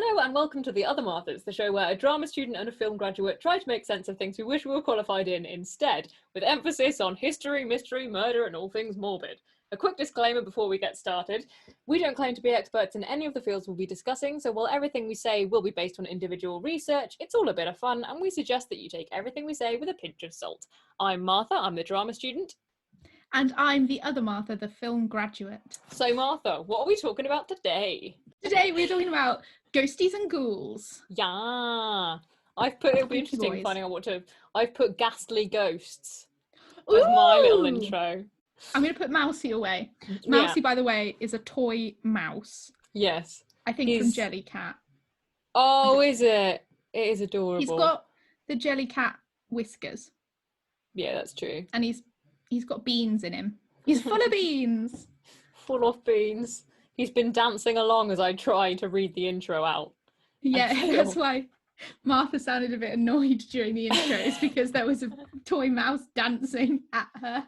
Hello and welcome to The Other Marthas, the show where a drama student and a film graduate try to make sense of things we wish we were qualified in instead, with emphasis on history, mystery, murder and all things morbid. A quick disclaimer before we get started. We don't claim to be experts in any of the fields we'll be discussing, so while everything we say will be based on individual research, it's all a bit of fun and we suggest that you take everything we say with a pinch of salt. I'm Martha, I'm the drama student. And I'm the other Martha, the film graduate. So Martha, what are we talking about today? Today we're talking about ghosties and ghouls. Yeah. It'll be interesting finding out I've put ghastly ghosts as Ooh! my little intro. I'm going to put Mousy away. Mousy, by the way, is a toy mouse. Yes. I think from Jellycat. Oh, is it? It is adorable. He's got the Jellycat whiskers. Yeah, that's true. And he's got beans in him. He's full of beans. Full of beans. He's been dancing along as I try to read the intro out. Yeah, that's why Martha sounded a bit annoyed during the intro. It's because there was a toy mouse dancing at her.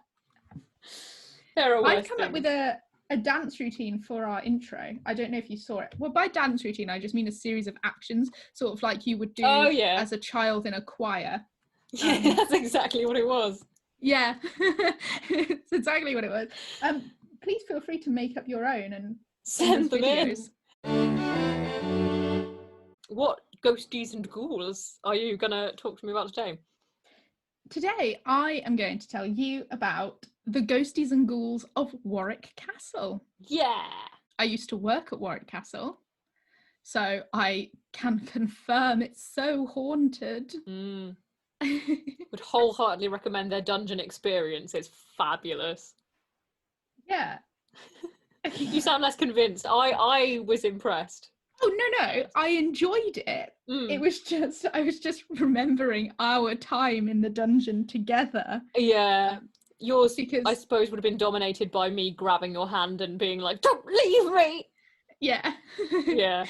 I've come up with a dance routine for our intro. I don't know if you saw it. Well, by dance routine, I just mean a series of actions, sort of like you would do as a child in a choir. Yeah, that's exactly what it was. Yeah, it's exactly what it was. Please feel free to make up your own and send them videos. In. What ghosties and ghouls are you going to talk to me about today? Today, I am going to tell you about the ghosties and ghouls of Warwick Castle. Yeah! I used to work at Warwick Castle, so I can confirm it's so haunted. Would wholeheartedly recommend their dungeon experience. It's fabulous. Yeah. You sound less convinced. I was impressed. Oh, no, I enjoyed it. It was just, I was just remembering our time in the dungeon together. Yeah. Yours, because I suppose, would have been dominated by me grabbing your hand and being like, don't leave me! Yeah. Yeah.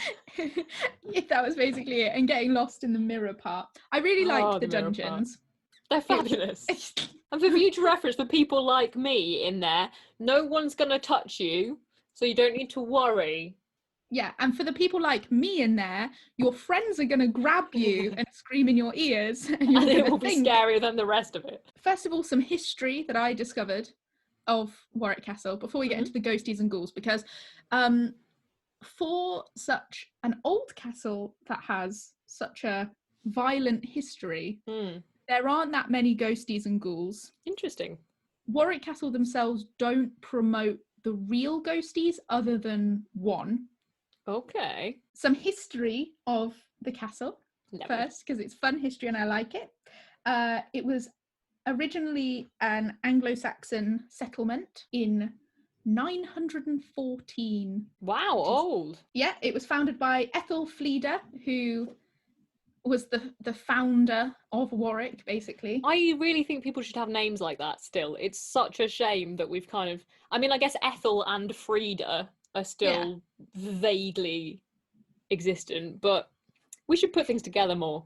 That was basically it. And getting lost in the mirror part. I really liked the dungeons. They're fabulous. And for future reference, for people like me in there, no one's going to touch you, so you don't need to worry. Yeah, and for the people like me in there, your friends are going to grab you and scream in your ears. And it will be scarier than the rest of it. First of all, some history that I discovered of Warwick Castle before we get into the ghosties and ghouls, because for such an old castle that has such a violent history, there aren't that many ghosties and ghouls. Interesting. Warwick Castle themselves don't promote the real ghosties other than one. Okay. Some history of the castle first, because it's fun history and I like it. It was originally an Anglo-Saxon settlement in 914. Wow, old. Yeah, it was founded by Ethelfleda, who was the founder of Warwick, basically. I really think people should have names like that still. It's such a shame that we've kind of... I mean, I guess Ethel and Frida are still vaguely existent, but we should put things together more.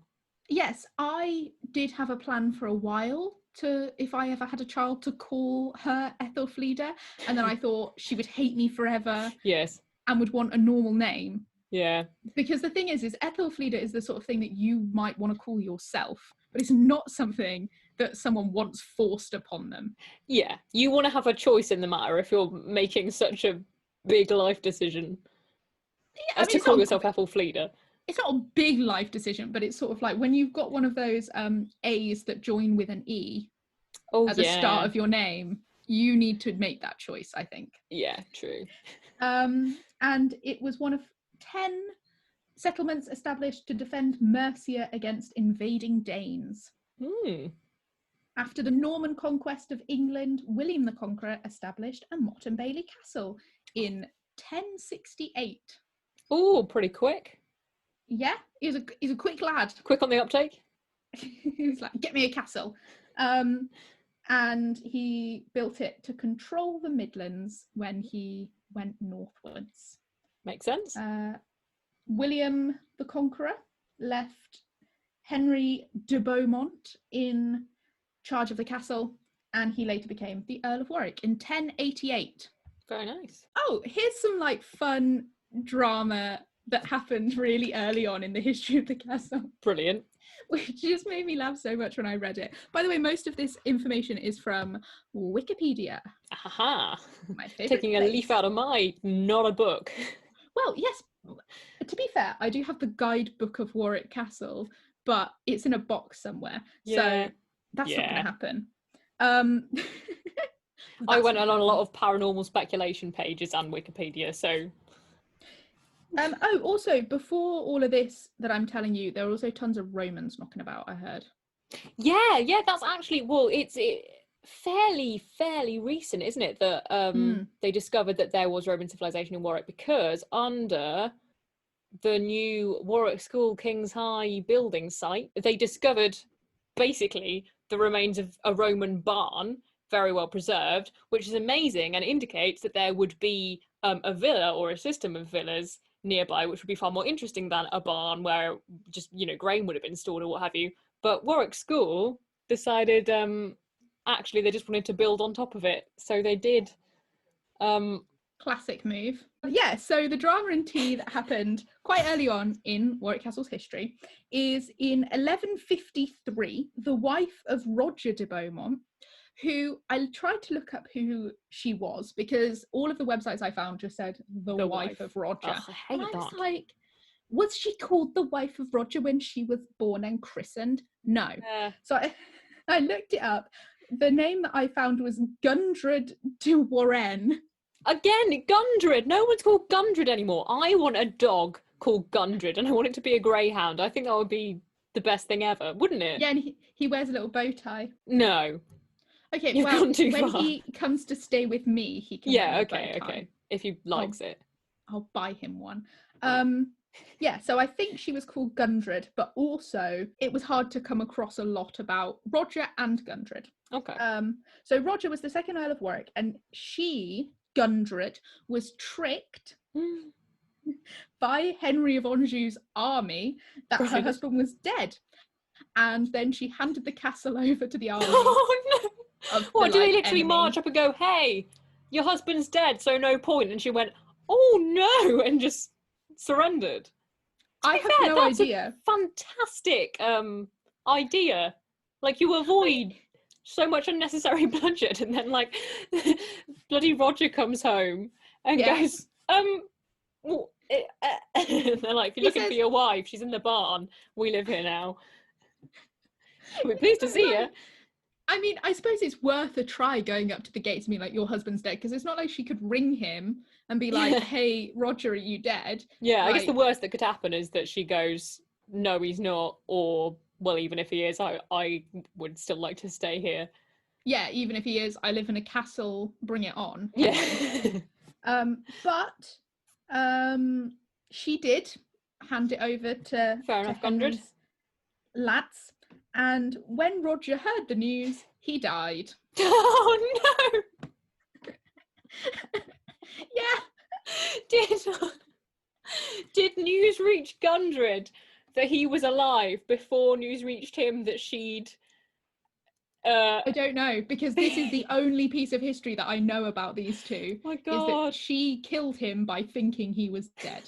Yes, I did have a plan for a while to, if I ever had a child, to call her Ethelfleda, and then I thought she would hate me forever. Yes. And would want a normal name. Yeah. Because the thing is Ethelfleda is the sort of thing that you might want to call yourself, but it's not something that someone wants forced upon them. Yeah, you want to have a choice in the matter if you're making such a big life decision. Yeah, to call yourself Ethelfleda. It's not a big life decision, but it's sort of like when you've got one of those A's that join with an E at the start of your name, you need to make that choice, I think. Yeah, true. And it was one of 10 settlements established to defend Mercia against invading Danes. After the Norman conquest of England, William the Conqueror established a Motte and Bailey Castle in 1068. Oh, pretty quick. Yeah, he's a quick lad. Quick on the uptake. He was like, get me a castle. And he built it to control the Midlands when he went northwards. Makes sense. William the Conqueror left Henry de Beaumont in charge of the castle, and he later became the Earl of Warwick in 1088. Very nice. Oh, here's some like fun drama that happened really early on in the history of the castle. Brilliant. Which just made me laugh so much when I read it. By the way, most of this information is from Wikipedia. Aha. My favourite Taking a leaf out of my, not a book. Well, yes, to be fair, I do have the guidebook of Warwick Castle, but it's in a box somewhere. Yeah. So that's not going to happen. I went on a lot of paranormal speculation pages and Wikipedia, so... Oh, also, before all of this that I'm telling you, there are also tons of Romans knocking about, I heard. Yeah, that's actually, well, it's fairly recent, isn't it, that they discovered that there was Roman civilization in Warwick, because under the new Warwick School King's High building site, they discovered basically the remains of a Roman barn, very well preserved, which is amazing and indicates that there would be a villa or a system of villas nearby, which would be far more interesting than a barn where just, you know, grain would have been stored or what have you. But Warwick School decided actually they just wanted to build on top of it, so they did. Classic move. Yeah, so the drama and tea that happened quite early on in Warwick Castle's history is in 1153, the wife of Roger de Beaumont, who I tried to look up who she was, because all of the websites I found just said the wife of Roger. Ugh, I hate and I was that. like, was she called the wife of Roger when she was born and christened? No. So I looked it up. The name that I found was Gundred de Warenne. Again, Gundred. No one's called Gundred anymore. I want a dog called Gundred, and I want it to be a greyhound. I think that would be the best thing ever, wouldn't it? Yeah, and he wears a little bow tie. No. Okay, You've well, gone too when far. he comes to stay with me, he can wear a bow tie. Okay. If he likes it. I'll buy him one. Yeah, so I think she was called Gundred, but also it was hard to come across a lot about Roger and Gundred. Okay. So Roger was the second Earl of Warwick, and she, Gundred, was tricked by Henry of Anjou's army that her husband was dead. And then she handed the castle over to the army. Oh no! What, do they literally enemy. march up and go, hey, your husband's dead, so no point? And she went, oh no, and just surrendered. I have no idea. Fantastic idea. Like, you avoid so much unnecessary bloodshed, and then like bloody Roger comes home and goes, well, they're like, if you're looking for your wife, she's in the barn, we live here now. We're pleased to see you. I mean, I suppose it's worth a try going up to the gates and being like, your husband's dead, because it's not like she could ring him and be like, hey, Roger, are you dead? Yeah, like, I guess the worst that could happen is that she goes, no, he's not, or, well, even if he is, I would still like to stay here. Yeah, even if he is, I live in a castle, bring it on. Yeah. But she did hand it over to Gundred lads. And when Roger heard the news, he died. Oh no! Yeah. Did news reach Gundred that he was alive before news reached him that she'd... I don't know, because this is the only piece of history that I know about these two. My God. Is that she killed him by thinking he was dead.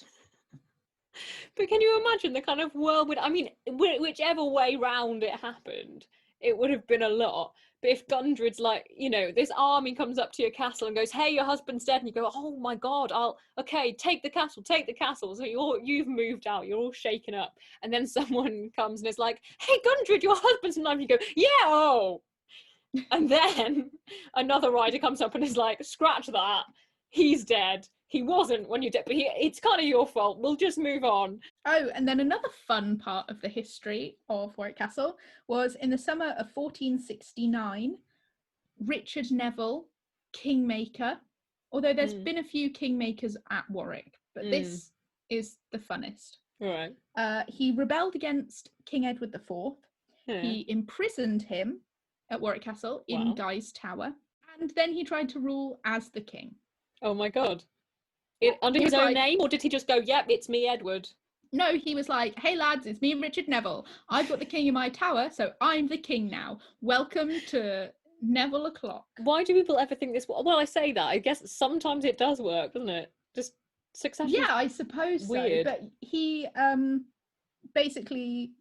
But can you imagine the kind of whirlwind? I mean, whichever way round it happened, it would have been a lot. But if Gundred's like, you know, this army comes up to your castle and goes, hey, your husband's dead, and you go, oh my God, okay, take the castle. So you've moved out, you're all shaken up. And then someone comes and is like, hey, Gundred, your husband's alive. And you go, yeah, oh. And then another rider comes up and is like, scratch that, he's dead. He wasn't when you did, but it's kind of your fault. We'll just move on. Oh, and then another fun part of the history of Warwick Castle was in the summer of 1469, Richard Neville, Kingmaker, although there's been a few Kingmakers at Warwick, but this is the funnest. All right. He rebelled against King Edward IV. Yeah. He imprisoned him at Warwick Castle in Guy's Tower, and then he tried to rule as the king. Oh my God. Under his own name, or did he just go, yep, it's me, Edward? No, he was like, hey lads, it's me, Richard Neville. I've got the king in my tower, so I'm the king now. Welcome to Neville o'clock. Why do people ever think this? Well, I say that. I guess sometimes it does work, doesn't it? Just Succession. Yeah, I suppose weird. so. But he basically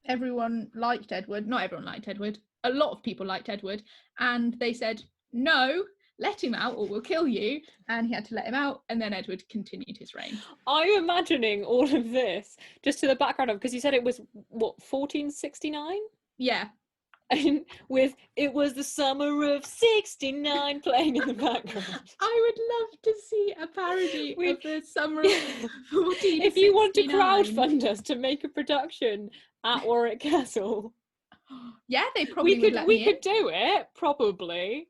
everyone liked Edward. Not everyone liked Edward. A lot of people liked Edward, and they said, no, let him out or we'll kill you. And he had to let him out, and then Edward continued his reign. I'm imagining all of this just to the background of, because you said it was what, 1469? Yeah. And with "It Was the Summer of '69" playing in the background. I would love to see a parody of the summer of 1469. If you want to crowdfund us to make a production at Warwick Castle, yeah, they probably we could do it probably.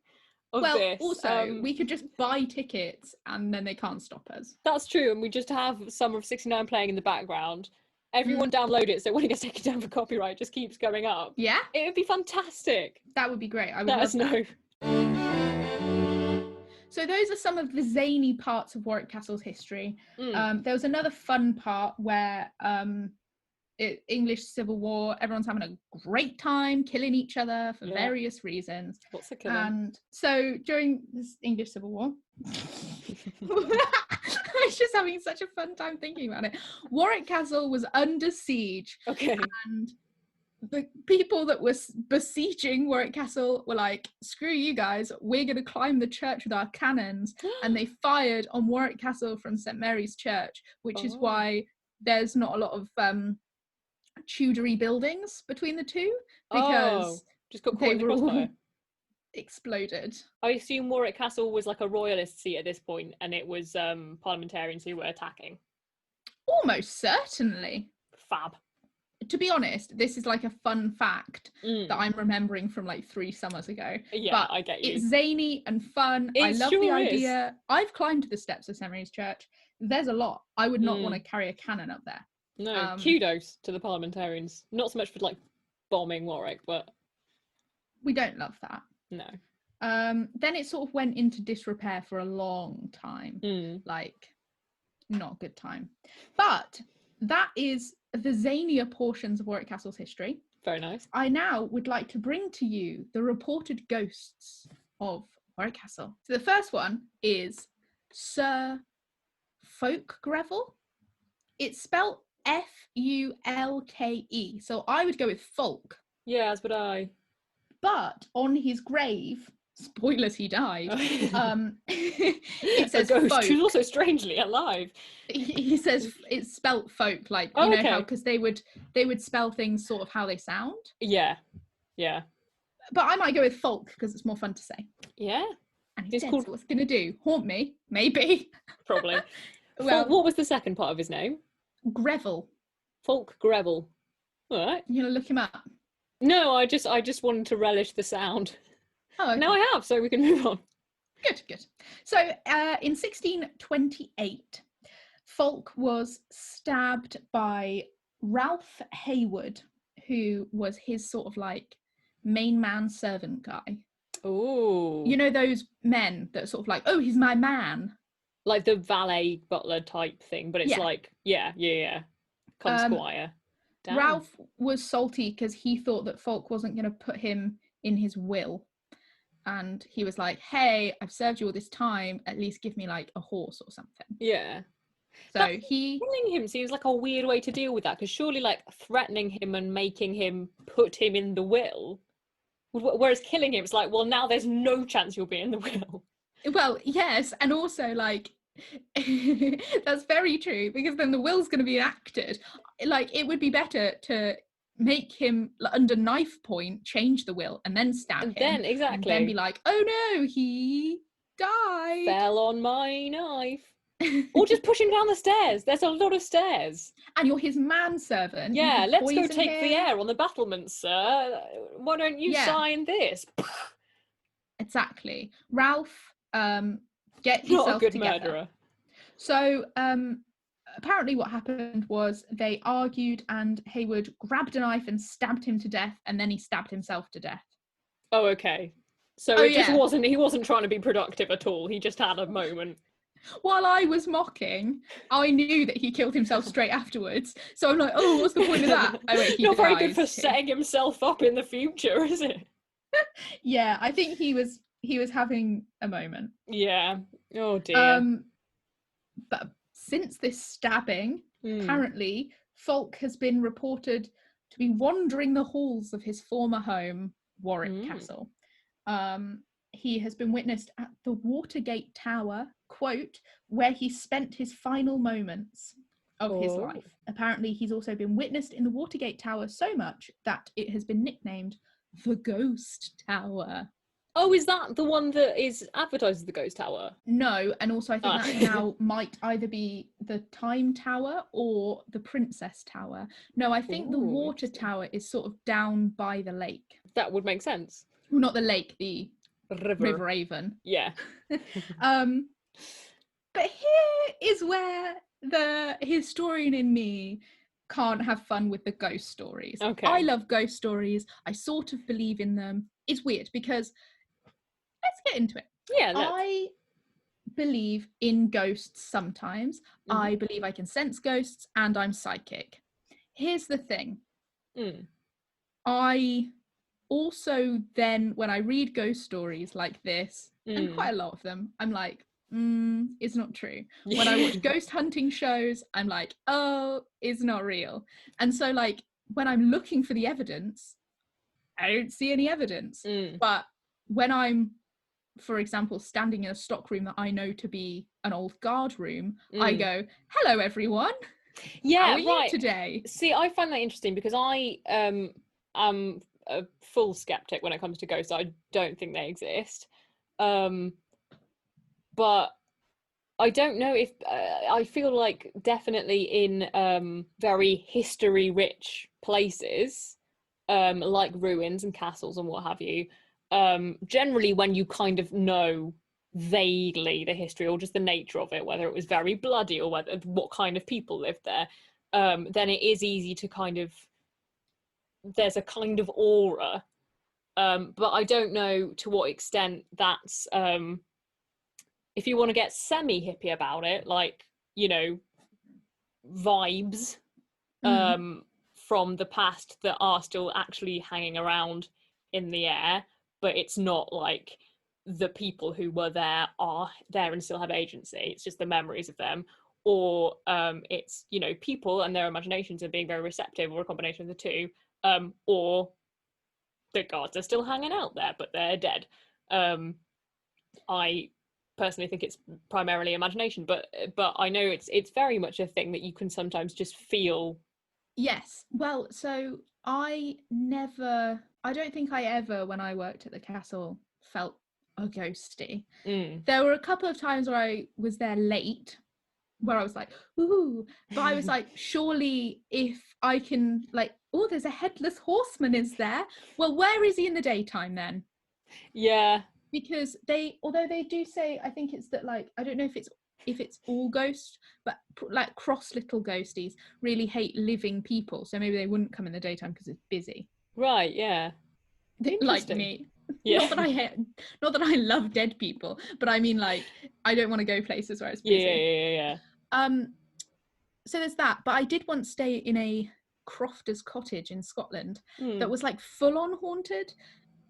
Well, also we could just buy tickets and then they can't stop us. That's true, and we just have Summer of '69 playing in the background. Everyone download it, so when it gets taken down for copyright, it just keeps going up. Yeah, it would be fantastic. That would be great. I would let us know. So those are some of the zany parts of Warwick Castle's history. There was another fun part where English Civil War, everyone's having a great time killing each other for various reasons. What's the killing? And so during this English Civil War, I was just having such a fun time thinking about it. Warwick Castle was under siege. Okay. And the people that were besieging Warwick Castle were like, screw you guys, we're going to climb the church with our cannons. And they fired on Warwick Castle from St Mary's Church, which is why there's not a lot of Tudory buildings between the two, because just got caught in the crossfire. Exploded. I assume Warwick Castle was like a royalist seat at this point, and it was parliamentarians who were attacking. Almost certainly. Fab. To be honest, this is like a fun fact that I'm remembering from like 3 summers ago. Yeah, but I get you. It's zany and fun. I love the idea. I've climbed the steps of St Mary's Church. There's a lot. I would not want to carry a cannon up there. No, kudos to the parliamentarians. Not so much for like bombing Warwick, but we don't love that. No. Then it sort of went into disrepair for a long time. Like, not a good time. But that is the zanier portions of Warwick Castle's history. Very nice. I now would like to bring to you the reported ghosts of Warwick Castle. So the first one is Sir Folk Greville. It's spelt Fulke. So I would go with folk. Yeah, as would I. But on his grave, spoilers, he died. It says a ghost folk. who's also strangely alive. He says it's spelt folk, like you know how, because they would spell things sort of how they sound. Yeah. But I might go with folk because it's more fun to say. Yeah. And he's dead, so what's gonna do? Haunt me? Maybe. Probably. Well, what was the second part of his name? Greville. Folk Greville. All right. You gonna look him up? No, I just wanted to relish the sound. Oh, okay. Now I have, so we can move on. Good. So in 1628, Folk was stabbed by Ralph Haywood, who was his sort of like main man servant guy. Oh. You know those men that are sort of like, oh, he's my man. Like the valet butler type thing, but it's like, yeah. Come squire. Damn. Ralph was salty because he thought that Folk wasn't going to put him in his will. And he was like, hey, I've served you all this time, at least give me like a horse or something. Yeah. So killing him seems like a weird way to deal with that, because surely like threatening him and making him put him in the will, whereas killing him, it's like, well, now there's no chance you'll be in the will. Well, yes, and also like that's very true, because then the will's going to be enacted. Like, it would be better to make him under knife point, change the will, and then stab him. Then exactly. And then be like, oh no, he died. Fell on my knife. Or just push him down the stairs. There's a lot of stairs. And you're his manservant. Yeah, let's go take the air on the battlements, sir. Why don't you sign this? Exactly. Ralph, get yourself not a good together. Murderer. So, apparently what happened was they argued and Haywood grabbed a knife and stabbed him to death, and then he stabbed himself to death. Oh, okay. So he wasn't trying to be productive at all. He just had a moment. While I was mocking, I knew that he killed himself straight afterwards. So I'm like, oh, what's the point of that? Oh, wait, not very good for setting himself up in the future, is it? Yeah, I think he was having a moment. Yeah. Oh dear. But since this stabbing, apparently, Falk has been reported to be wandering the halls of his former home, Warwick Castle. He has been witnessed at the Watergate Tower, quote, where he spent his final moments of his life. Apparently, he's also been witnessed in the Watergate Tower so much that it has been nicknamed the Ghost Tower. Oh, is that the one that is advertised as the Ghost Tower? No, and also I think that now might either be the Time Tower or the Princess Tower. No, I think the Water Tower is sort of down by the lake. That would make sense. Well, not the lake, the River Avon. Yeah. But here is where the historian in me can't have fun with the ghost stories. Okay. I love ghost stories. I sort of believe in them. It's weird because let's get into it. Yeah. I believe in ghosts sometimes. I believe I can sense ghosts and I'm psychic. Here's the thing. I also then, when I read ghost stories like this, and quite a lot of them, I'm like, it's not true. When I watch ghost hunting shows, I'm like, oh, it's not real. And so like when I'm looking for the evidence, I don't see any evidence. But when I'm, for example, standing in a stock room that I know to be an old guard room, I go, hello everyone. Yeah, how are you today? See, I find that interesting because I am a full skeptic when it comes to ghosts. I don't think they exist. But I don't know if I feel like definitely in very history-rich places, like ruins and castles and what have you, generally when you kind of know vaguely the history or just the nature of it, whether it was very bloody or what kind of people lived there, then it is easy to kind of, there's a kind of aura. But I don't know to what extent that's, if you want to get semi-hippie about it, like, you know, vibes from the past that are still actually hanging around in the air, but it's not like the people who were there are there and still have agency. It's just the memories of them. Or it's, you know, people and their imaginations are being very receptive, or a combination of the two. Or the gods are still hanging out there, but they're dead. I personally think it's primarily imagination, but I know it's very much a thing that you can sometimes just feel. Yes. Well, so I don't think I ever, when I worked at the castle, felt a ghosty. There were a couple of times where I was there late, where I was like, ooh, but I was like, surely if I can, like, oh, there's a headless horseman, is there? Well, where is he in the daytime then? Yeah. Because although they do say, I think it's that, like, I don't know if it's all ghosts, but like cross little ghosties really hate living people, so maybe they wouldn't come in the daytime because it's busy. Right. Yeah. Like me. Yeah. Not that I love dead people, but I mean, like, I don't want to go places where it's busy. Yeah. So there's that. But I did once stay in a crofter's cottage in Scotland that was like full on haunted,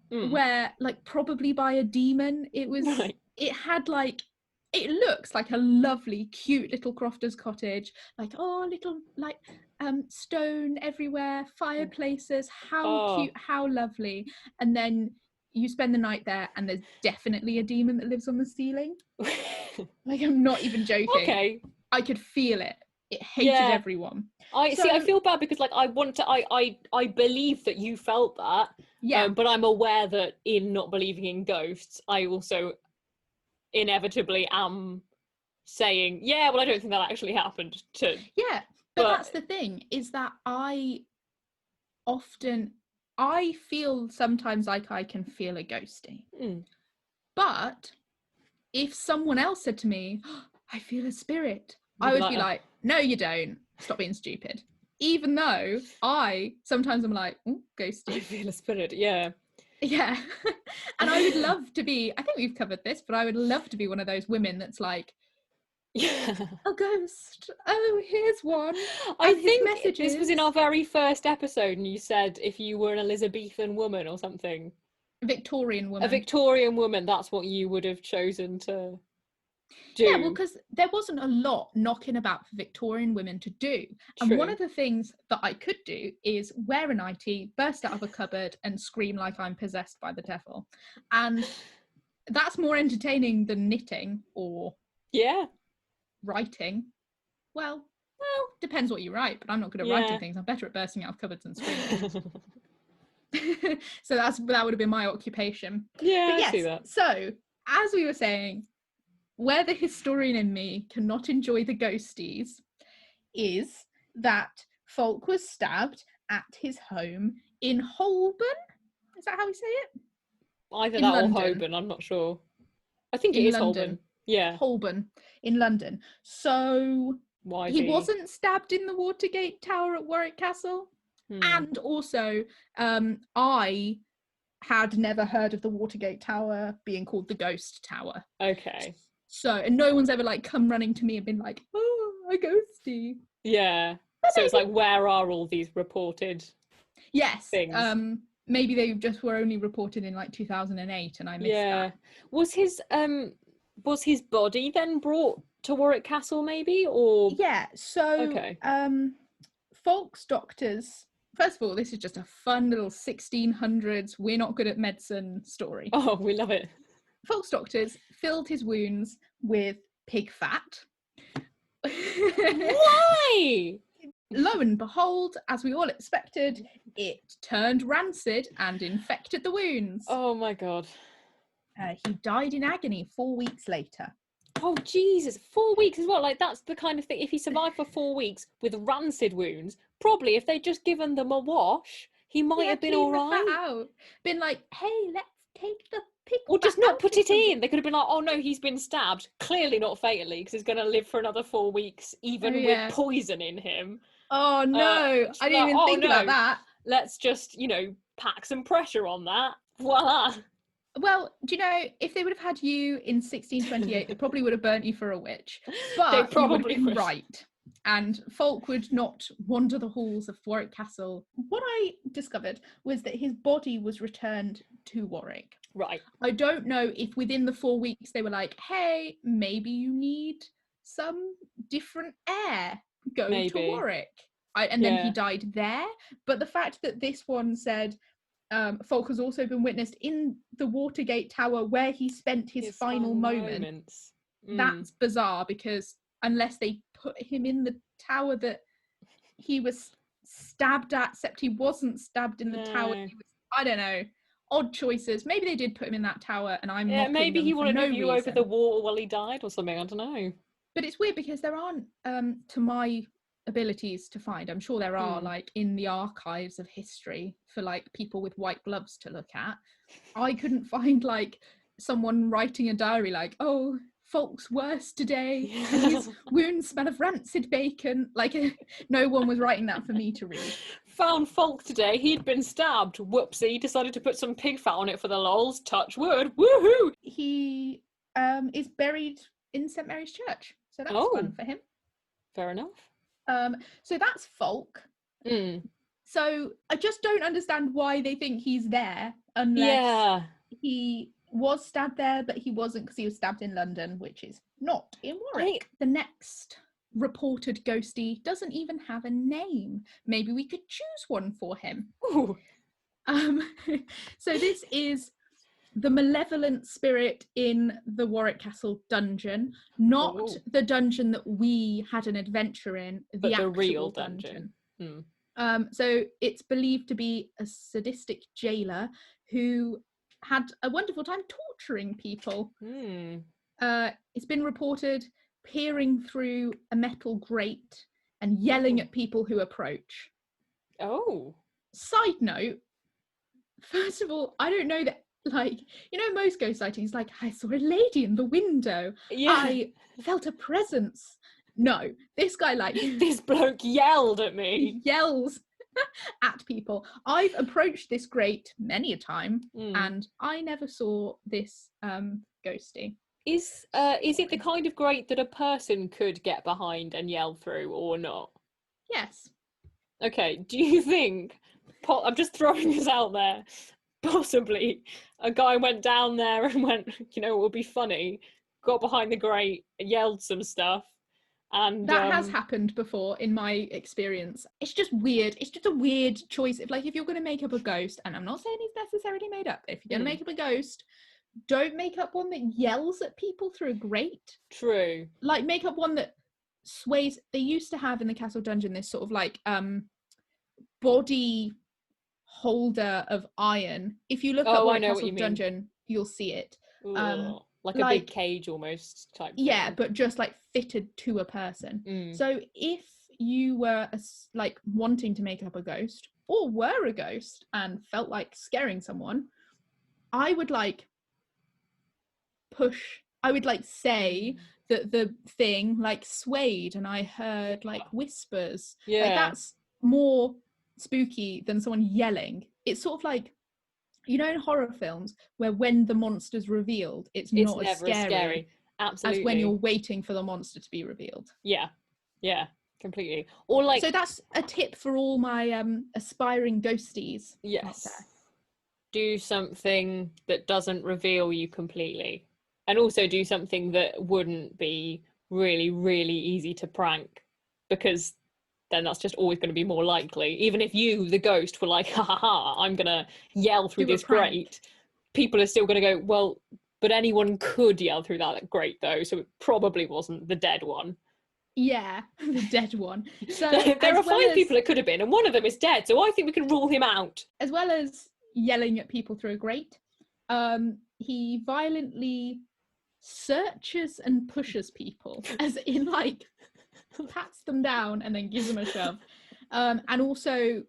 where, like, probably by a demon. It was. Right. It had like. It looks like a lovely, cute little crofter's cottage. Like, oh, little, like, stone everywhere, fireplaces. How cute, how lovely. And then you spend the night there and there's definitely a demon that lives on the ceiling. Like, I'm not even joking. Okay. I could feel it. It hated everyone. I feel bad because, like, I believe that you felt that. Yeah. But I'm aware that in not believing in ghosts, I also inevitably am saying, yeah, well, I don't think that actually happened to. Yeah, but that's the thing, is that I feel sometimes like I can feel a ghosty. But if someone else said to me, oh, I feel a spirit, I would be like, no, you don't. Stop being stupid. Even though sometimes I'm like, oh, ghosty. I feel a spirit, yeah. Yeah. And I would love to be, I think we've covered this, but I would love to be one of those women that's like, a ghost. Oh, here's one. I think this was in our very first episode, and you said if you were an Elizabethan woman or something. A Victorian woman. A Victorian woman, that's what you would have chosen to. Yeah, well, because there wasn't a lot knocking about for Victorian women to do. True. And one of the things that I could do is wear a nightie, burst out of a cupboard and scream like I'm possessed by the devil. And that's more entertaining than knitting or writing. Well, depends what you write, but I'm not good at writing things. I'm better at bursting out of cupboards and screaming. So that would have been my occupation. Yeah, but yes, I see that. So, as we were saying, where the historian in me cannot enjoy the ghosties is that Falk was stabbed at his home in Holborn. Is that how we say it? Either that or Holborn, I'm not sure. I think it is Holborn. Yeah. Holborn in London. So he wasn't stabbed in the Watergate Tower at Warwick Castle. And also, I had never heard of the Watergate Tower being called the Ghost Tower. Okay. So, and no one's ever like come running to me and been like, oh, a ghostie. Yeah. So it's like, where are all these reported things? Maybe they just were only reported in like 2008 and I missed that. Was his body then brought to Warwick Castle maybe, or? Yeah, so Falk's doctors, first of all, this is just a fun little 1600s, we're not good at medicine story. Oh, we love it. Falk's doctors filled his wounds with pig fat. Why? Lo and behold, as we all expected, it turned rancid and infected the wounds. Oh my God. He died in agony 4 weeks later. Oh Jesus, 4 weeks as well. Like, that's the kind of thing, if he survived for 4 weeks with rancid wounds, probably if they'd just given them a wash, he might have been all right. Been like, hey, let's take the pig or just fat not out put it in. They could have been like, oh no, he's been stabbed. Clearly not fatally, because he's going to live for another 4 weeks, even with poison in him. Oh no, I didn't even think about that. Let's just, pack some pressure on that. Voila. Well, do you know, if they would have had you in 1628, they probably would have burnt you for a witch. But they probably you would have been right. And Falk would not wander the halls of Warwick Castle. What I discovered was that his body was returned to Warwick. Right. I don't know if within the 4 weeks they were like, hey, maybe you need some different air. Go to Warwick. And then he died there. But the fact that this one said Falk has also been witnessed in the Watergate Tower where he spent his final moments. That's bizarre, because unless they put him in the tower that he was stabbed at, except he wasn't stabbed in the tower. I don't know. Odd choices. Maybe they did put him in that tower and I'm mocking maybe them he for wanted no to view reason. over the wall while he died or something. I don't know. But it's weird because there aren't, to my abilities to find, I'm sure there are like in the archives of history for like people with white gloves to look at. I couldn't find like someone writing a diary like, oh, Falk's worse today and his wounds smell of rancid bacon. Like, no one was writing that for me to read. Found Falk today, he'd been stabbed. Whoopsie, decided to put some pig fat on it for the lols. Touch wood. Woohoo! He is buried in St Mary's Church, so that's fun for him. Fair enough. So that's Falk. So I just don't understand why they think he's there unless he was stabbed there, but he wasn't, because he was stabbed in London, which is not in Warwick. The next reported ghostie doesn't even have a name. Maybe we could choose one for him. Ooh. So this is the malevolent spirit in the Warwick Castle dungeon, not the dungeon that we had an adventure in, the actual real dungeon. So it's believed to be a sadistic jailer who had a wonderful time torturing people. It's been reported peering through a metal grate and yelling at people who approach. Side note, first of all, I don't know that, like, most ghost sightings, like, I saw a lady in the window. I felt a presence. No, this guy, like... this bloke yelled at me. He yells at people. I've approached this grate many a time, and I never saw this ghostie. Is it the kind of grate that a person could get behind and yell through, or not? Yes. Okay, do you think... I'm just throwing this out there. Possibly a guy went down there and went, what would be funny? got behind the grate, yelled some stuff. And that has happened before in my experience. It's just weird. It's just a weird choice. If you're going to make up a ghost, and I'm not saying it's necessarily made up, if you're going to make up a ghost, don't make up one that yells at people through a grate. True. Like, make up one that sways. They used to have in the castle dungeon this sort of like body holder of iron. If you look up Warwick Castle dungeon, you'll see it. Like a big cage almost type thing. Yeah, but just like fitted to a person. So if you were like wanting to make up a ghost, or were a ghost and felt like scaring someone, I would like say that the thing like swayed and I heard like whispers. Yeah. Like, that's more spooky than someone yelling. It's sort of like, you know, in horror films where when the monster's revealed, it's not as scary. Absolutely. As when you're waiting for the monster to be revealed. Yeah, completely. Or like, so that's a tip for all my aspiring ghosties. Yes, do something that doesn't reveal you completely, and also do something that wouldn't be really, really easy to prank, because then that's just always going to be more likely. Even if you, the ghost, were like, ha ha ha, I'm going to yell through this grate, people are still going to go, well, but anyone could yell through that grate though, so it probably wasn't the dead one. Yeah, the dead one. So there are 5 people it could have been, and one of them is dead, so I think we can rule him out. As well as yelling at people through a grate, he violently searches and pushes people, as in like pats them down and then gives them a shove, and also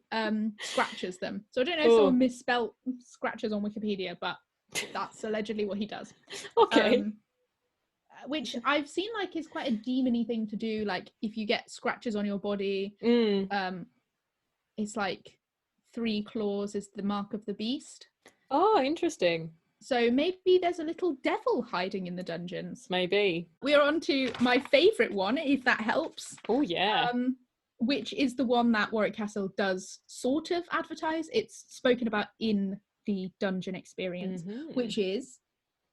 scratches them. So I don't know if someone misspelt scratches on Wikipedia, but that's allegedly what he does. Okay. Which I've seen like is quite a demon-y thing to do. Like, if you get scratches on your body, it's like 3 claws is the mark of the beast. Oh, interesting. So maybe there's a little devil hiding in the dungeons. Maybe. We're on to my favourite one, if that helps. Oh, yeah. Which is the one that Warwick Castle does sort of advertise. It's spoken about in the dungeon experience, which is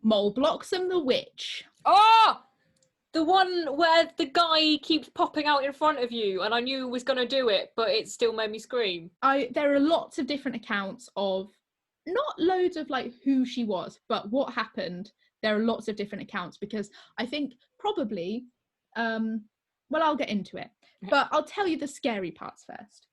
Mole Bloxam the Witch. Oh! The one where the guy keeps popping out in front of you, and I knew was going to do it, but it still made me scream. There are lots of different accounts of, not loads of like who she was, but what happened. There are lots of different accounts, because I think probably, well, I'll get into it, but I'll tell you the scary parts first.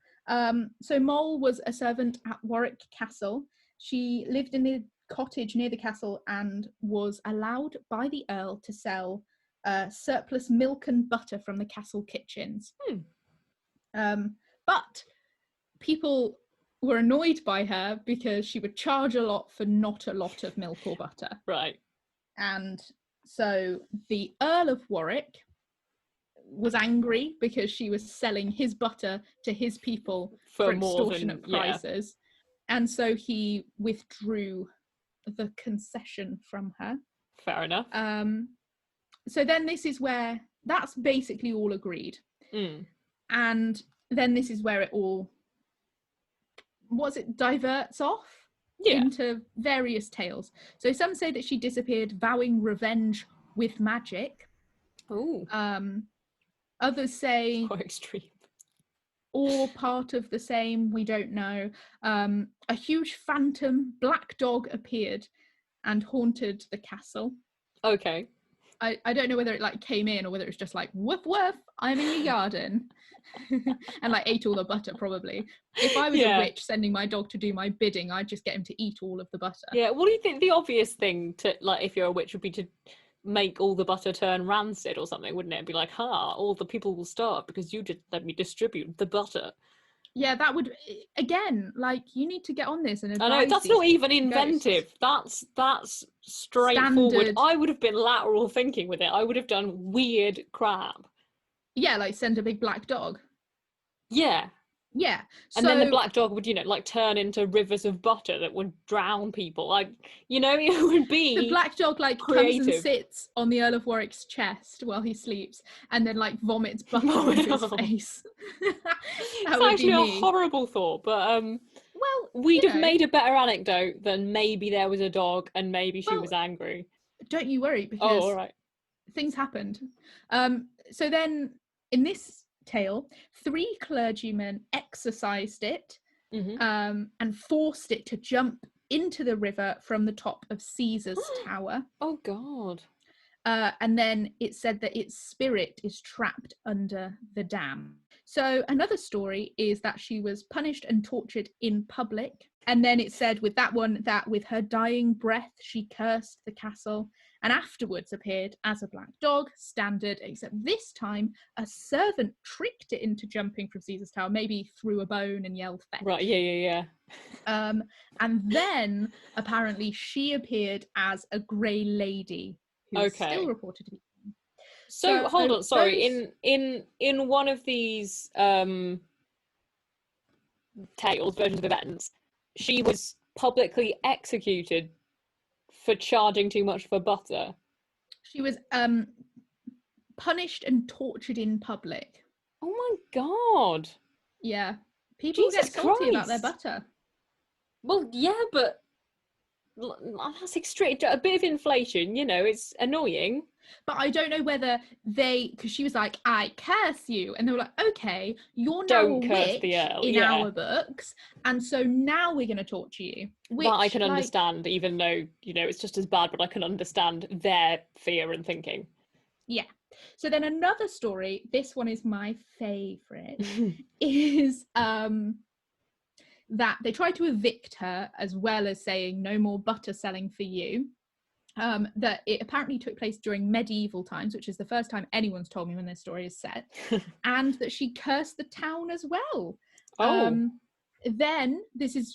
So Mole was a servant at Warwick Castle. She lived in the cottage near the castle and was allowed by the Earl to sell surplus milk and butter from the castle kitchens. But people were annoyed by her because she would charge a lot for not a lot of milk or butter. Right. And so the Earl of Warwick was angry because she was selling his butter to his people for extortionate prices. And so he withdrew the concession from her. Fair enough. So then this is where that's basically all agreed. And then this is where it all diverts off into various tales. So some say that she disappeared vowing revenge with magic. Oh. Others say quite extreme. Or part of the same, we don't know. A huge phantom black dog appeared and haunted the castle. Okay. I don't know whether it like came in or whether it was just like, woof woof, I'm in your garden. And like ate all the butter probably. If I was a witch sending my dog to do my bidding, I'd just get him to eat all of the butter. Yeah, what do you think the obvious thing to, like, if you're a witch would be to make all the butter turn rancid or something, wouldn't it? Be like, all the people will starve because you didn't let me distribute the butter. Yeah, that would, again, like, you need to get on this and advise. I know, that's not even inventive. Ghosts. That's straightforward. Standard. I would have been lateral thinking with it. I would have done weird crap. Yeah, like send a big black dog. Yeah. Yeah. And then the black dog would, like turn into rivers of butter that would drown people. Like, it would be the black dog creative. Comes and sits on the Earl of Warwick's chest while he sleeps and then vomits butter onto his face. It's actually a horrible thought, but well, we'd have made a better anecdote than maybe there was a dog and maybe she was angry. Don't you worry, because all right. things happened. So then in this tale, 3 clergymen exorcised it and forced it to jump into the river from the top of Caesar's tower. Oh God. And then it said that its spirit is trapped under the dam. So another story is that she was punished and tortured in public. And then it said with that one that with her dying breath, she cursed the castle and afterwards appeared as a black dog, standard, except this time a servant tricked it into jumping from Caesar's tower, maybe threw a bone and yelled fetch. Right, yeah. And then apparently she appeared as a grey lady who's still reported to be. So hold on, sorry. In one of these tales, versions of events, she was publicly executed for charging too much for butter. She was punished and tortured in public. Oh my God. Yeah. People get salty about their butter. Well, yeah, but that's extreme. A bit of inflation, you know, it's annoying. But I don't know whether because she was like, I curse you. And they were like, okay, you're now a witch in our books. And so now we're going to torture you. Which, that I can understand, even though, you know, it's just as bad, but I can understand their fear and thinking. Yeah. So then another story, this one is my favourite, is that they tried to evict her as well as saying no more butter selling for you. That it apparently took place during medieval times, which is the first time anyone's told me when this story is set, and that she cursed the town as well. Then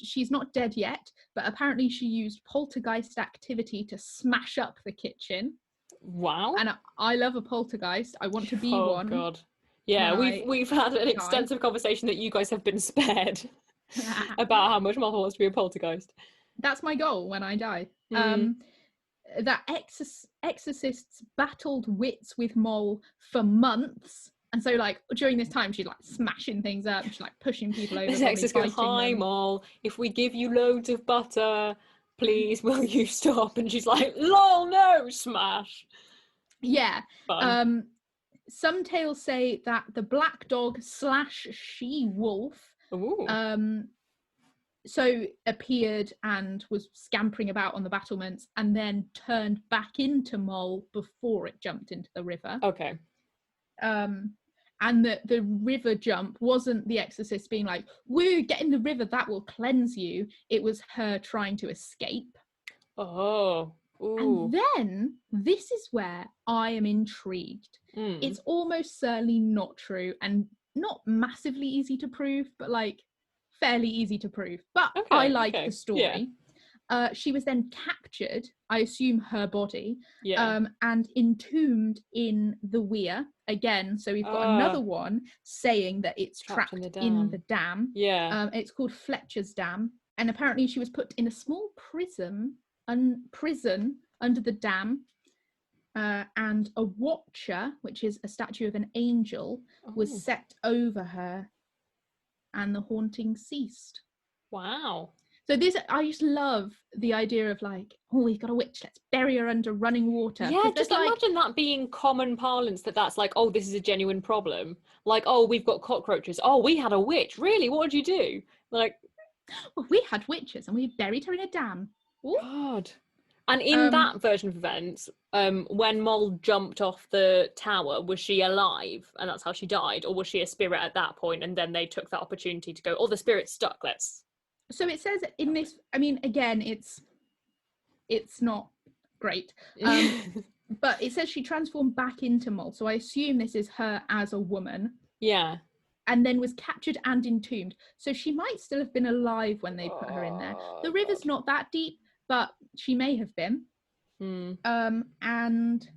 she's not dead yet, but apparently she used poltergeist activity to smash up the kitchen. Wow. And I love a poltergeist. I want to be one. Oh God. Yeah, we've had an extensive conversation that you guys have been spared about how much Martha wants to be a poltergeist. That's my goal when I die. That exorcists battled wits with Moll for months. And so, like, during this time, she's, like, smashing things up. She's, like, pushing people over. This exorcist goes, hi, Moll, if we give you loads of butter, please, will you stop? And she's like, lol, no, smash. Yeah. Some tales say that the black dog / she-wolf so appeared and was scampering about on the battlements and then turned back into Moll before it jumped into the river. Okay. And the river jump wasn't the exorcist being like, woo, get in the river, that will cleanse you. It was her trying to escape. Oh. Ooh. And then this is where I am intrigued. It's almost certainly not true and not massively easy to prove, but like fairly easy to prove. But I like the story. Yeah. She was then captured, I assume her body, and entombed in the weir again. So we've got another one saying that it's trapped in the dam. Yeah. It's called Fletcher's Dam. And apparently she was put in a small prison under the dam. And a watcher, which is a statue of an angel, was set over her. And the haunting ceased. Wow. So I just love the idea of like, oh, we've got a witch, let's bury her under running water. Yeah, just imagine that being common parlance, that's like, oh, this is a genuine problem. Like, oh, we've got cockroaches. Oh, we had a witch. Really? What did you do? Like, well, we had witches and we buried her in a dam. Ooh. God. And in that version of events, when Moll jumped off the tower, was she alive and that's how she died? Or was she a spirit at that point and then they took that opportunity to go, oh, the spirit's stuck, let's... So it says in this, I mean, again, it's not great. But it says she transformed back into Moll. So I assume this is her as a woman. Yeah. And then was captured and entombed. So she might still have been alive when they put her in there. The river's not that deep, but she may have been. And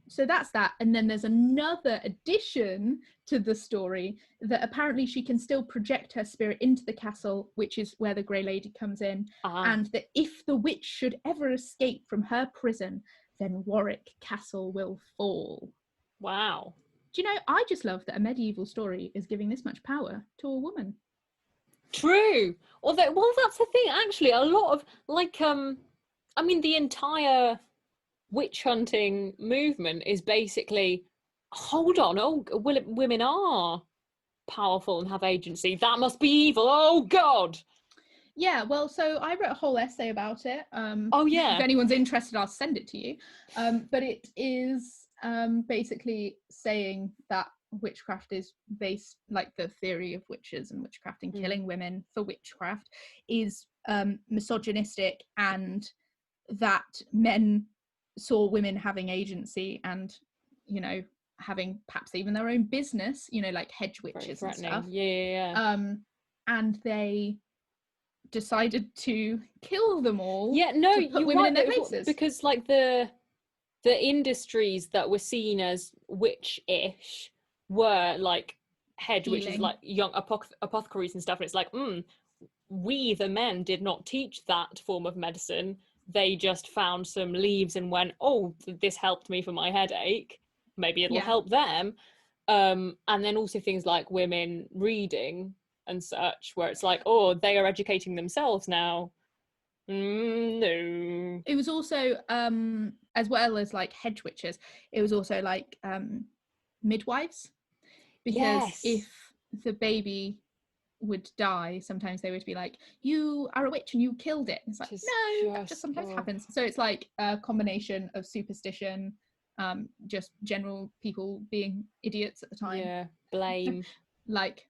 so that's that. And then there's another addition to the story that apparently she can still project her spirit into the castle, which is where the Grey Lady comes in. And that if the witch should ever escape from her prison, then Warwick Castle will fall. Wow. Do you know, I just love that a medieval story is giving this much power to a woman. True. Well, that's the thing, actually. A lot of, like, I mean, the entire witch hunting movement is basically, hold on, women are powerful and have agency. That must be evil. Oh God. Yeah, well, so I wrote a whole essay about it. Oh yeah. If anyone's interested, I'll send it to you. But it is basically saying that witchcraft is based, like the theory of witches and witchcraft and killing women for witchcraft is misogynistic, and that men saw women having agency and, you know, having perhaps even their own business, you know, like hedge witches and stuff. Yeah. And they decided to kill them all. Yeah, no, to put you're women right, in their places. because like the industries that were seen as witch-ish were like hedge witches, like young apothecaries and stuff, and it's like, we the men did not teach that form of medicine. They just found some leaves and went, oh, this helped me for my headache, maybe it'll help them. And then also things like women reading and such, where it's like, oh, they are educating themselves now. No. It was also as well as like hedge witches, it was also like midwives, because if the baby would die, sometimes they would be like, you are a witch and you killed it. And it's like, no, that just sometimes happens. So it's like a combination of superstition, just general people being idiots at the time. Yeah, blame. Like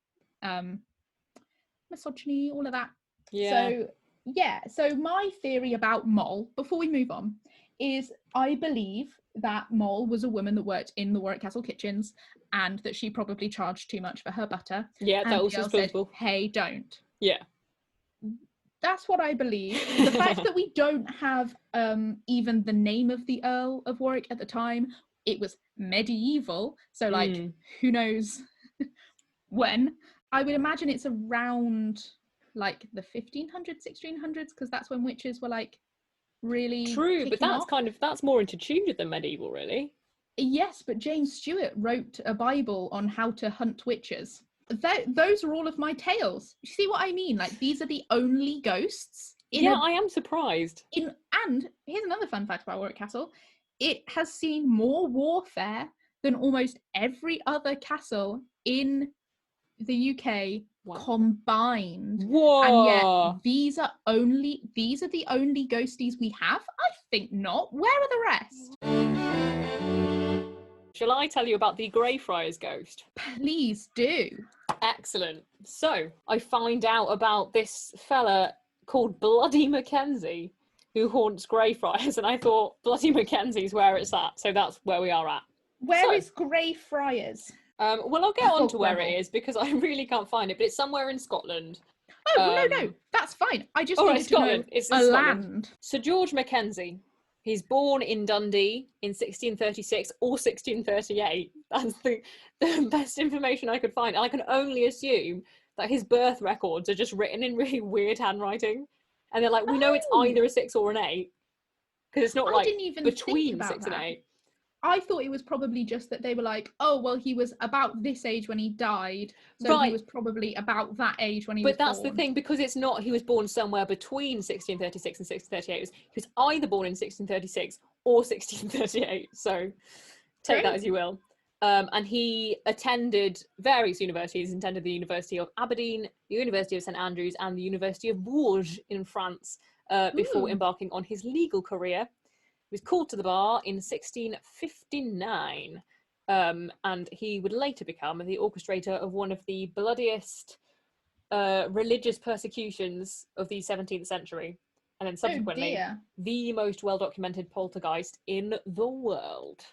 misogyny, all of that. Yeah. So my theory about Moll, before we move on, is I believe that Moll was a woman that worked in the Warwick Castle kitchens, and that she probably charged too much for her butter. Yeah, that was said, hey, don't. Yeah. That's what I believe. The fact that we don't have even the name of the Earl of Warwick at the time, it was medieval, so like who knows when. I would imagine it's around like the 1500s, 1600s, because that's when witches were like really true, but that's off. That's more into Tudor than medieval, really. Yes, but James Stewart wrote a Bible on how to hunt witches. Those are all of my tales. You see what I mean? Like, these are the only ghosts. I am surprised. And here's another fun fact about Warwick Castle. It has seen more warfare than almost every other castle in the UK combined. Whoa. And yet these are the only ghosties we have? I think not. Where are the rest? Shall I tell you about the Greyfriars ghost? Please do. Excellent. So I find out about this fella called Bluidy McKenzie who haunts Greyfriars, and I thought Bluidy McKenzie's where it's at, so that's where we are at. Where is Greyfriars? Well, I'll get on to where it is, because I really can't find it, but it's somewhere in Scotland. Oh, no, that's fine. I just wanted to know it's a Scotland. Land. Sir George Mackenzie. He's born in Dundee in 1636 or 1638. That's the best information I could find. And I can only assume that his birth records are just written in really weird handwriting. And they're like, we know it's either a 6 or an 8. Because it's not like between 6 and 8. I thought it was probably just that they were like, oh, well, he was about this age when he died, so he was probably about that age when he was born. But that's the thing, because it's not, he was born somewhere between 1636 and 1638. He was either born in 1636 or 1638, so take that as you will. And he attended various universities. He attended the University of Aberdeen, the University of St Andrews, and the University of Bourges in France before embarking on his legal career. He was called to the bar in 1659, and he would later become the orchestrator of one of the bloodiest religious persecutions of the 17th century, and then subsequently the most well-documented poltergeist in the world.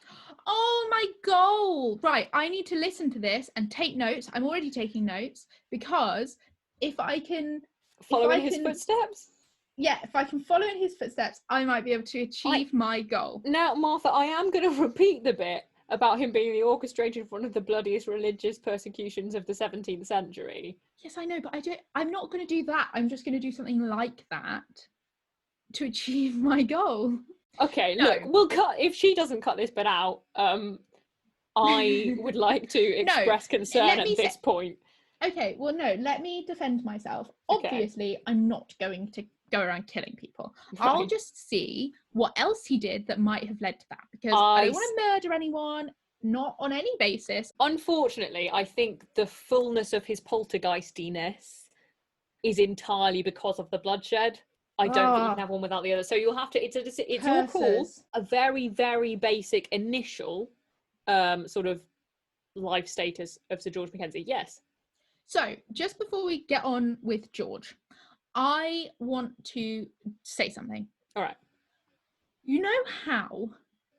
Oh my god! Right, I need to listen to this and take notes. I'm already taking notes, because if I can... Follow in his footsteps? Yeah, if I can follow in his footsteps, I might be able to achieve my goal. Now, Martha, I am going to repeat the bit about him being the orchestrator of one of the bloodiest religious persecutions of the 17th century. Yes, I know, but I'm not going to do that. I'm just going to do something like that to achieve my goal. Okay, look, we'll cut... If she doesn't cut this bit out, I would like to express concern at this point. Okay, well, no, let me defend myself. Obviously, I'm not going to go around killing people. Right. I'll just see what else he did that might have led to that, because I don't want to murder anyone, not on any basis. Unfortunately, I think the fullness of his poltergeistiness is entirely because of the bloodshed. I don't think you can have one without the other. So you'll have to, it's your call. A very, very basic initial sort of life status of Sir George Mackenzie. Yes. So just before we get on with George, I want to say something. All right. You know how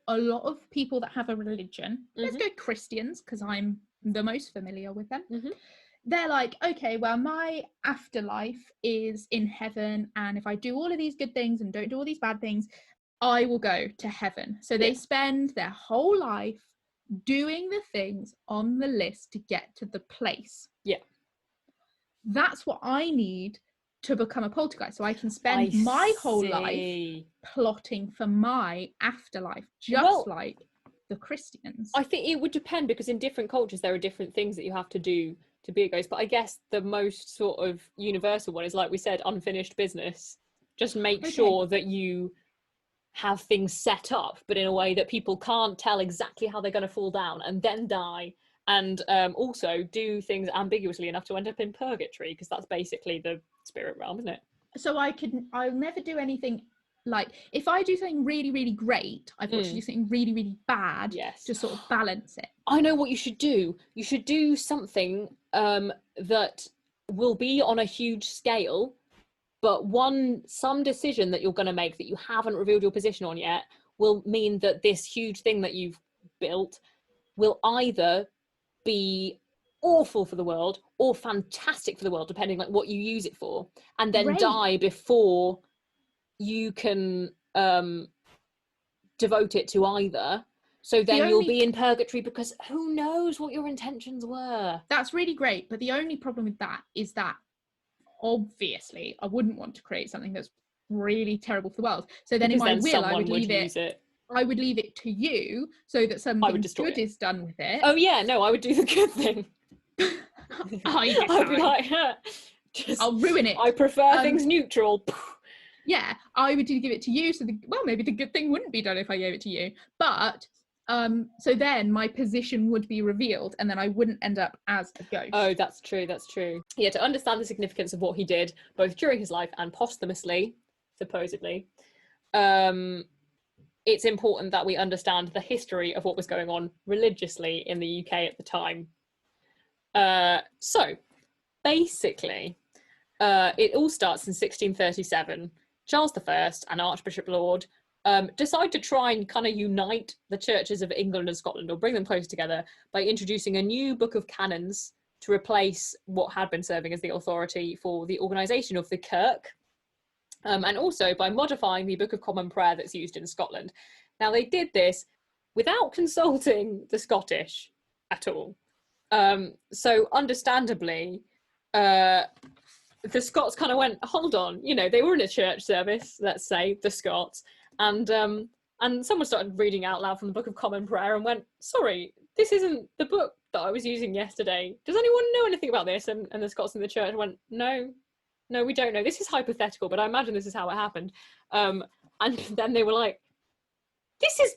a lot of people that have a religion, let's go Christians, because I'm the most familiar with them, they're like, okay, well, my afterlife is in heaven, and if I do all of these good things and don't do all these bad things, I will go to heaven. So they spend their whole life doing the things on the list to get to the place. Yeah. That's what I need to become a poltergeist, so I can spend my whole life plotting for my afterlife, just like the Christians. I think it would depend, because in different cultures there are different things that you have to do to be a ghost, but I guess the most sort of universal one is, like we said, unfinished business. Just make sure that you have things set up, but in a way that people can't tell exactly how they're going to fall down and then die, and also do things ambiguously enough to end up in purgatory, because that's basically the spirit realm, isn't it? So I'll never do anything. Like, if I do something really, really great, I've got to do something really, really bad to sort of balance it. I know what you should do. You should do something that will be on a huge scale, but some decision that you're going to make that you haven't revealed your position on yet will mean that this huge thing that you've built will either be awful for the world or fantastic for the world, depending like what you use it for, and then die before you can devote it to either. So then you'll be in purgatory, because who knows what your intentions were. That's really great, but the only problem with that is that obviously I wouldn't want to create something that's really terrible for the world. So then, because in my will, I would leave it. I would leave it to you, so that something good is done with it. Oh yeah, no, I would do the good thing. I'd be like, I'll ruin it. I prefer things neutral. Yeah, I would give it to you. So maybe the good thing wouldn't be done if I gave it to you. But so then my position would be revealed, and then I wouldn't end up as a ghost. Oh, that's true. That's true. Yeah, to understand the significance of what he did, both during his life and posthumously, supposedly, it's important that we understand the history of what was going on religiously in the UK at the time. So, basically, it all starts in 1637. Charles I and Archbishop Laud decide to try and kind of unite the churches of England and Scotland, or bring them closer together, by introducing a new book of canons to replace what had been serving as the authority for the organisation of the Kirk, and also by modifying the Book of Common Prayer that's used in Scotland. Now, they did this without consulting the Scottish at all. So understandably, the Scots kind of went, hold on, they were in a church service, let's say, the Scots, and someone started reading out loud from the Book of Common Prayer and went, sorry, this isn't the book that I was using yesterday. Does anyone know anything about this? And the Scots in the church went, no, we don't know. This is hypothetical, but I imagine this is how it happened. And then they were like, this is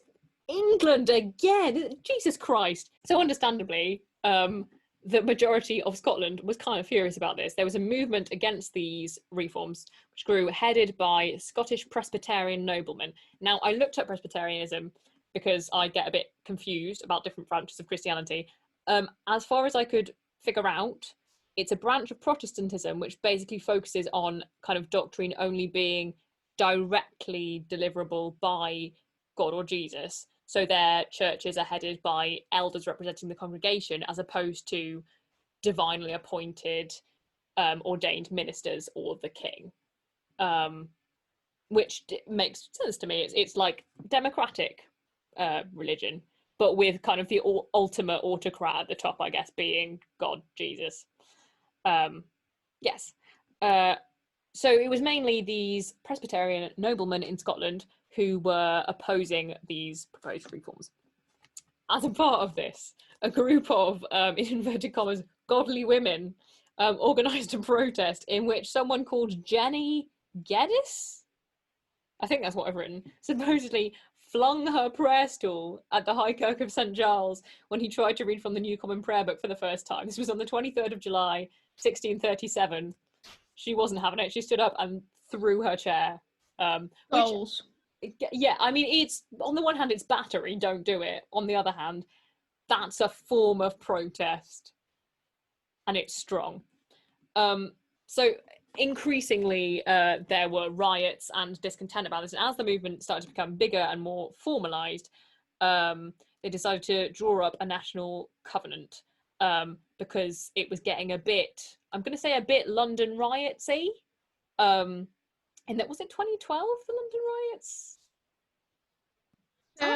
England again, Jesus Christ. So understandably, the majority of Scotland was kind of furious about this. There was a movement against these reforms, which grew, headed by Scottish Presbyterian noblemen. Now, I looked up Presbyterianism because I get a bit confused about different branches of Christianity. As far as I could figure out, it's a branch of Protestantism which basically focuses on kind of doctrine only being directly deliverable by God or Jesus. So their churches are headed by elders representing the congregation, as opposed to divinely appointed, ordained ministers or the king, which makes sense to me. It's like democratic religion, but with kind of the ultimate autocrat at the top, I guess, being God, Jesus. Yes. So it was mainly these Presbyterian noblemen in Scotland who were opposing these proposed reforms. As a part of this, a group of, in inverted commas, godly women organised a protest in which someone called Jenny Geddes, I think that's what I've written, supposedly flung her prayer stool at the High Kirk of St. Giles when he tried to read from the New Common Prayer Book for the first time. This was on the 23rd of July, 1637. She wasn't having it. She stood up and threw her chair. Goals. Yeah, I mean, it's, on the one hand, it's battery, don't do it. On the other hand, that's a form of protest. And it's strong. So increasingly, there were riots and discontent about this. And as the movement started to become bigger and more formalised, they decided to draw up a national covenant because it was getting a bit, I'm going to say a bit London riotsy. And that, was it 2012, the London riots? There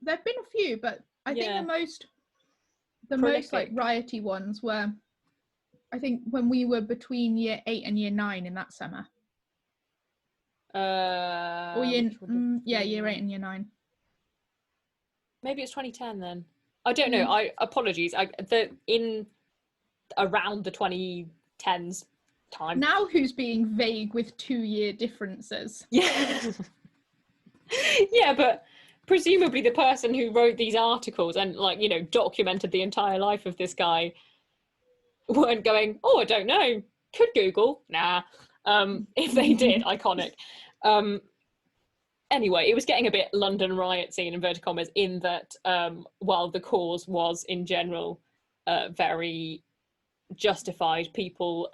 have been a few, but I think the most like rioty ones were, I think, when we were between year 8 and year 9 in that summer. Or year 8 and year 9. Maybe it's 2010 then. I don't know. Apologies. In around the 2010s time. Now who's being vague with 2-year differences? Yeah. Yeah, but presumably the person who wrote these articles and, like, you know, documented the entire life of this guy weren't going, oh, I don't know, could Google. Nah. If they did, iconic. Anyway, it was getting a bit London riot scene, inverted commas, in that while the cause was in general very justified, people,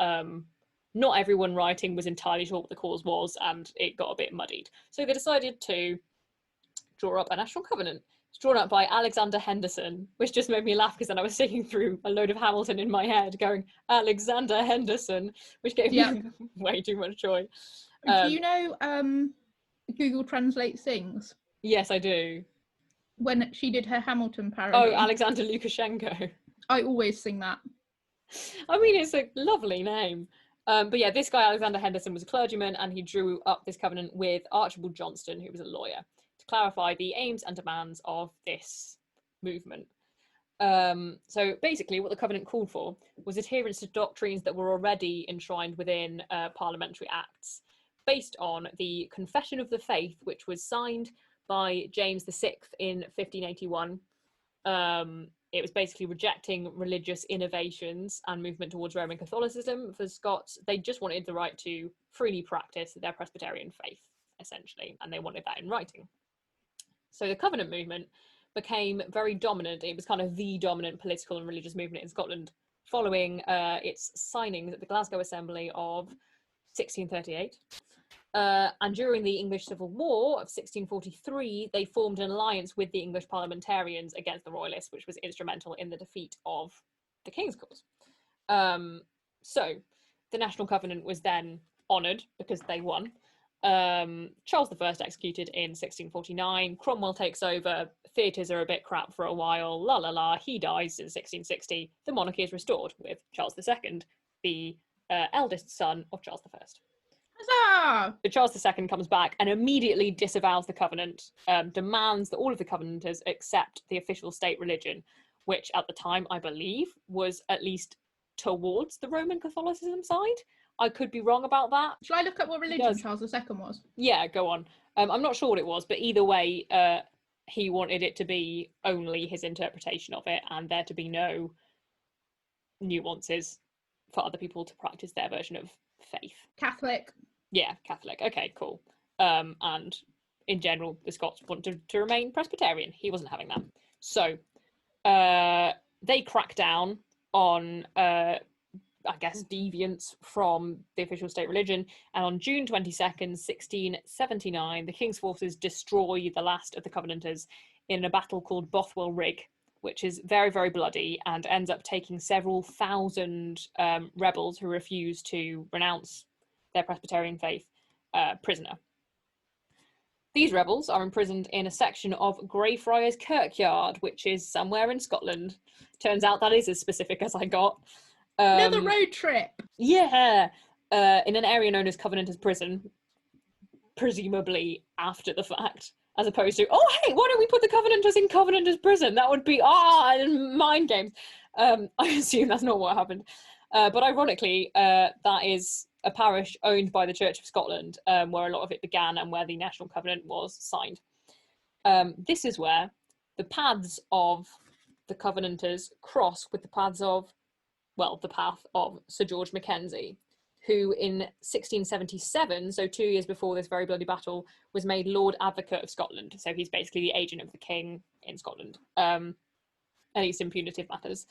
not everyone rioting was entirely sure what the cause was, and it got a bit muddied. So they decided to draw up a national covenant. It's drawn up by Alexander Henderson, which just made me laugh because then I was singing through a load of Hamilton in my head going, Alexander Henderson, which gave me way too much joy. Do you know Google Translate sings? Yes, I do. When she did her Hamilton parody. Oh, Alexander Lukashenko. I always sing that. I mean, it's a lovely name. But yeah, this guy, Alexander Henderson, was a clergyman, and he drew up this covenant with Archibald Johnston, who was a lawyer, to clarify the aims and demands of this movement. So basically what the covenant called for was adherence to doctrines that were already enshrined within parliamentary acts, based on the Confession of the Faith, which was signed by James VI in 1581. It was basically rejecting religious innovations and movement towards Roman Catholicism. For Scots, they just wanted the right to freely practice their Presbyterian faith, essentially, and they wanted that in writing. So the Covenant movement became very dominant. It was kind of the dominant political and religious movement in Scotland, following its signings at the Glasgow Assembly of 1638. And during the English Civil War of 1643, they formed an alliance with the English parliamentarians against the Royalists, which was instrumental in the defeat of the King's cause. So the National Covenant was then honoured because they won. Charles I executed in 1649. Cromwell takes over. Theatres are a bit crap for a while. La la la. He dies in 1660. The monarchy is restored with Charles II, the eldest son of Charles I. Huzzah! So Charles II comes back and immediately disavows the covenant, demands that all of the covenanters accept the official state religion, which at the time, I believe, was at least towards the Roman Catholicism side. I could be wrong about that. Shall I look up what religion Charles II was? Yeah, go on. I'm not sure what it was, but either way, he wanted it to be only his interpretation of it and there to be no nuances for other people to practice their version of faith. Catholic. Yeah, Catholic. Okay, cool. And in general, the Scots wanted to remain Presbyterian. He wasn't having that. So they cracked down on, I guess, deviance from the official state religion. And on June 22nd, 1679, the King's forces destroy the last of the Covenanters in a battle called Bothwell Rig, which is very, very bloody and ends up taking several thousand rebels who refuse to renounce their Presbyterian faith prisoner. These rebels are imprisoned in a section of Greyfriars Kirkyard, which is somewhere in Scotland. Turns out that is as specific as I got. Another road trip. Yeah, in an area known as Covenanters Prison, presumably after the fact, as opposed to, oh, hey, why don't we put the Covenanters in Covenanters Prison? That would be, mind games. I assume that's not what happened. But ironically, that is a parish owned by the Church of Scotland, where a lot of it began and where the National Covenant was signed. This is where the paths of the Covenanters cross with the paths of, well, the path of Sir George Mackenzie, who in 1677, so 2 years before this very bloody battle, was made Lord Advocate of Scotland. So he's basically the agent of the king in Scotland, at least in punitive matters.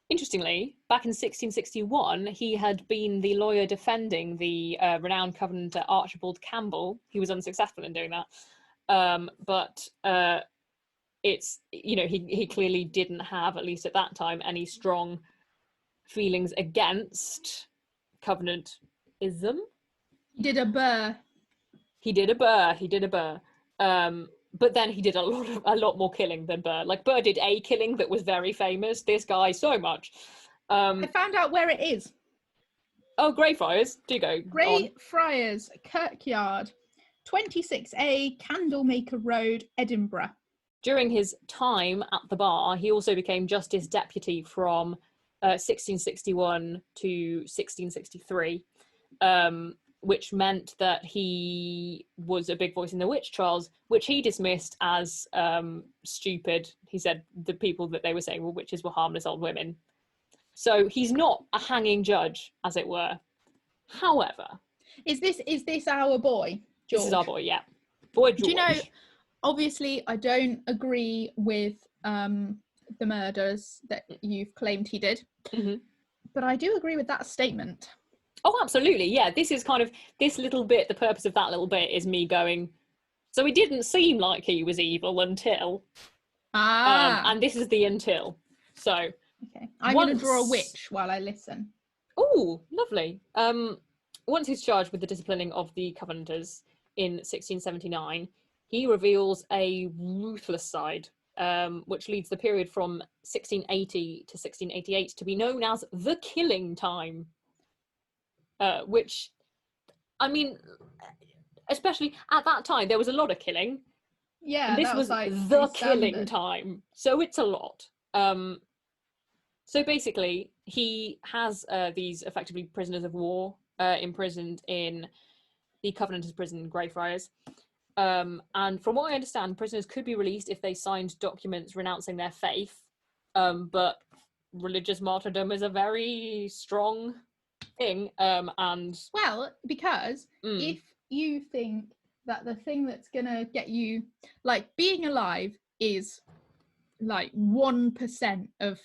Interestingly, back in 1661, he had been the lawyer defending the renowned Covenanter Archibald Campbell. He was unsuccessful in doing that. But it's, you know, he clearly didn't have, at least at that time, any strong feelings against Covenantism. He did a burr. He did a burr. But then he did a lot more killing than Burr. Like, Burr did a killing that was very famous. This guy, so much. I found out where it is. Oh, Greyfriars. Do go. Greyfriars Kirkyard, 26A Candlemaker Road, Edinburgh. During his time at the bar, he also became Justice Deputy from 1661 to 1663, which meant that he was a big voice in the witch trials, which he dismissed as stupid. He said the people that they were saying were witches were harmless old women. So he's not a hanging judge, as it were. However, is this our boy, George? This is our boy, yeah. Boy George. Do you know, obviously I don't agree with the murders that you've claimed he did, but I do agree with that statement. Oh, absolutely, yeah. This is kind of, this little bit, the purpose of that little bit is me going, so it didn't seem like he was evil until. And this is the until. So. Okay, I'm going to draw a witch while I listen. Oh, lovely. Once he's charged with the disciplining of the Covenanters in 1679, he reveals a ruthless side, which leads the period from 1680 to 1688 to be known as the Killing Time. Which, I mean, especially at that time, there was a lot of killing. Yeah, and this was like the killing time, so it's a lot. So basically, he has these effectively prisoners of war imprisoned in the Covenanters' prison in Greyfriars. And from what I understand, prisoners could be released if they signed documents renouncing their faith. But religious martyrdom is a very strong thing. And well, because if you think that the thing that's gonna get you, like, being alive is like 1% of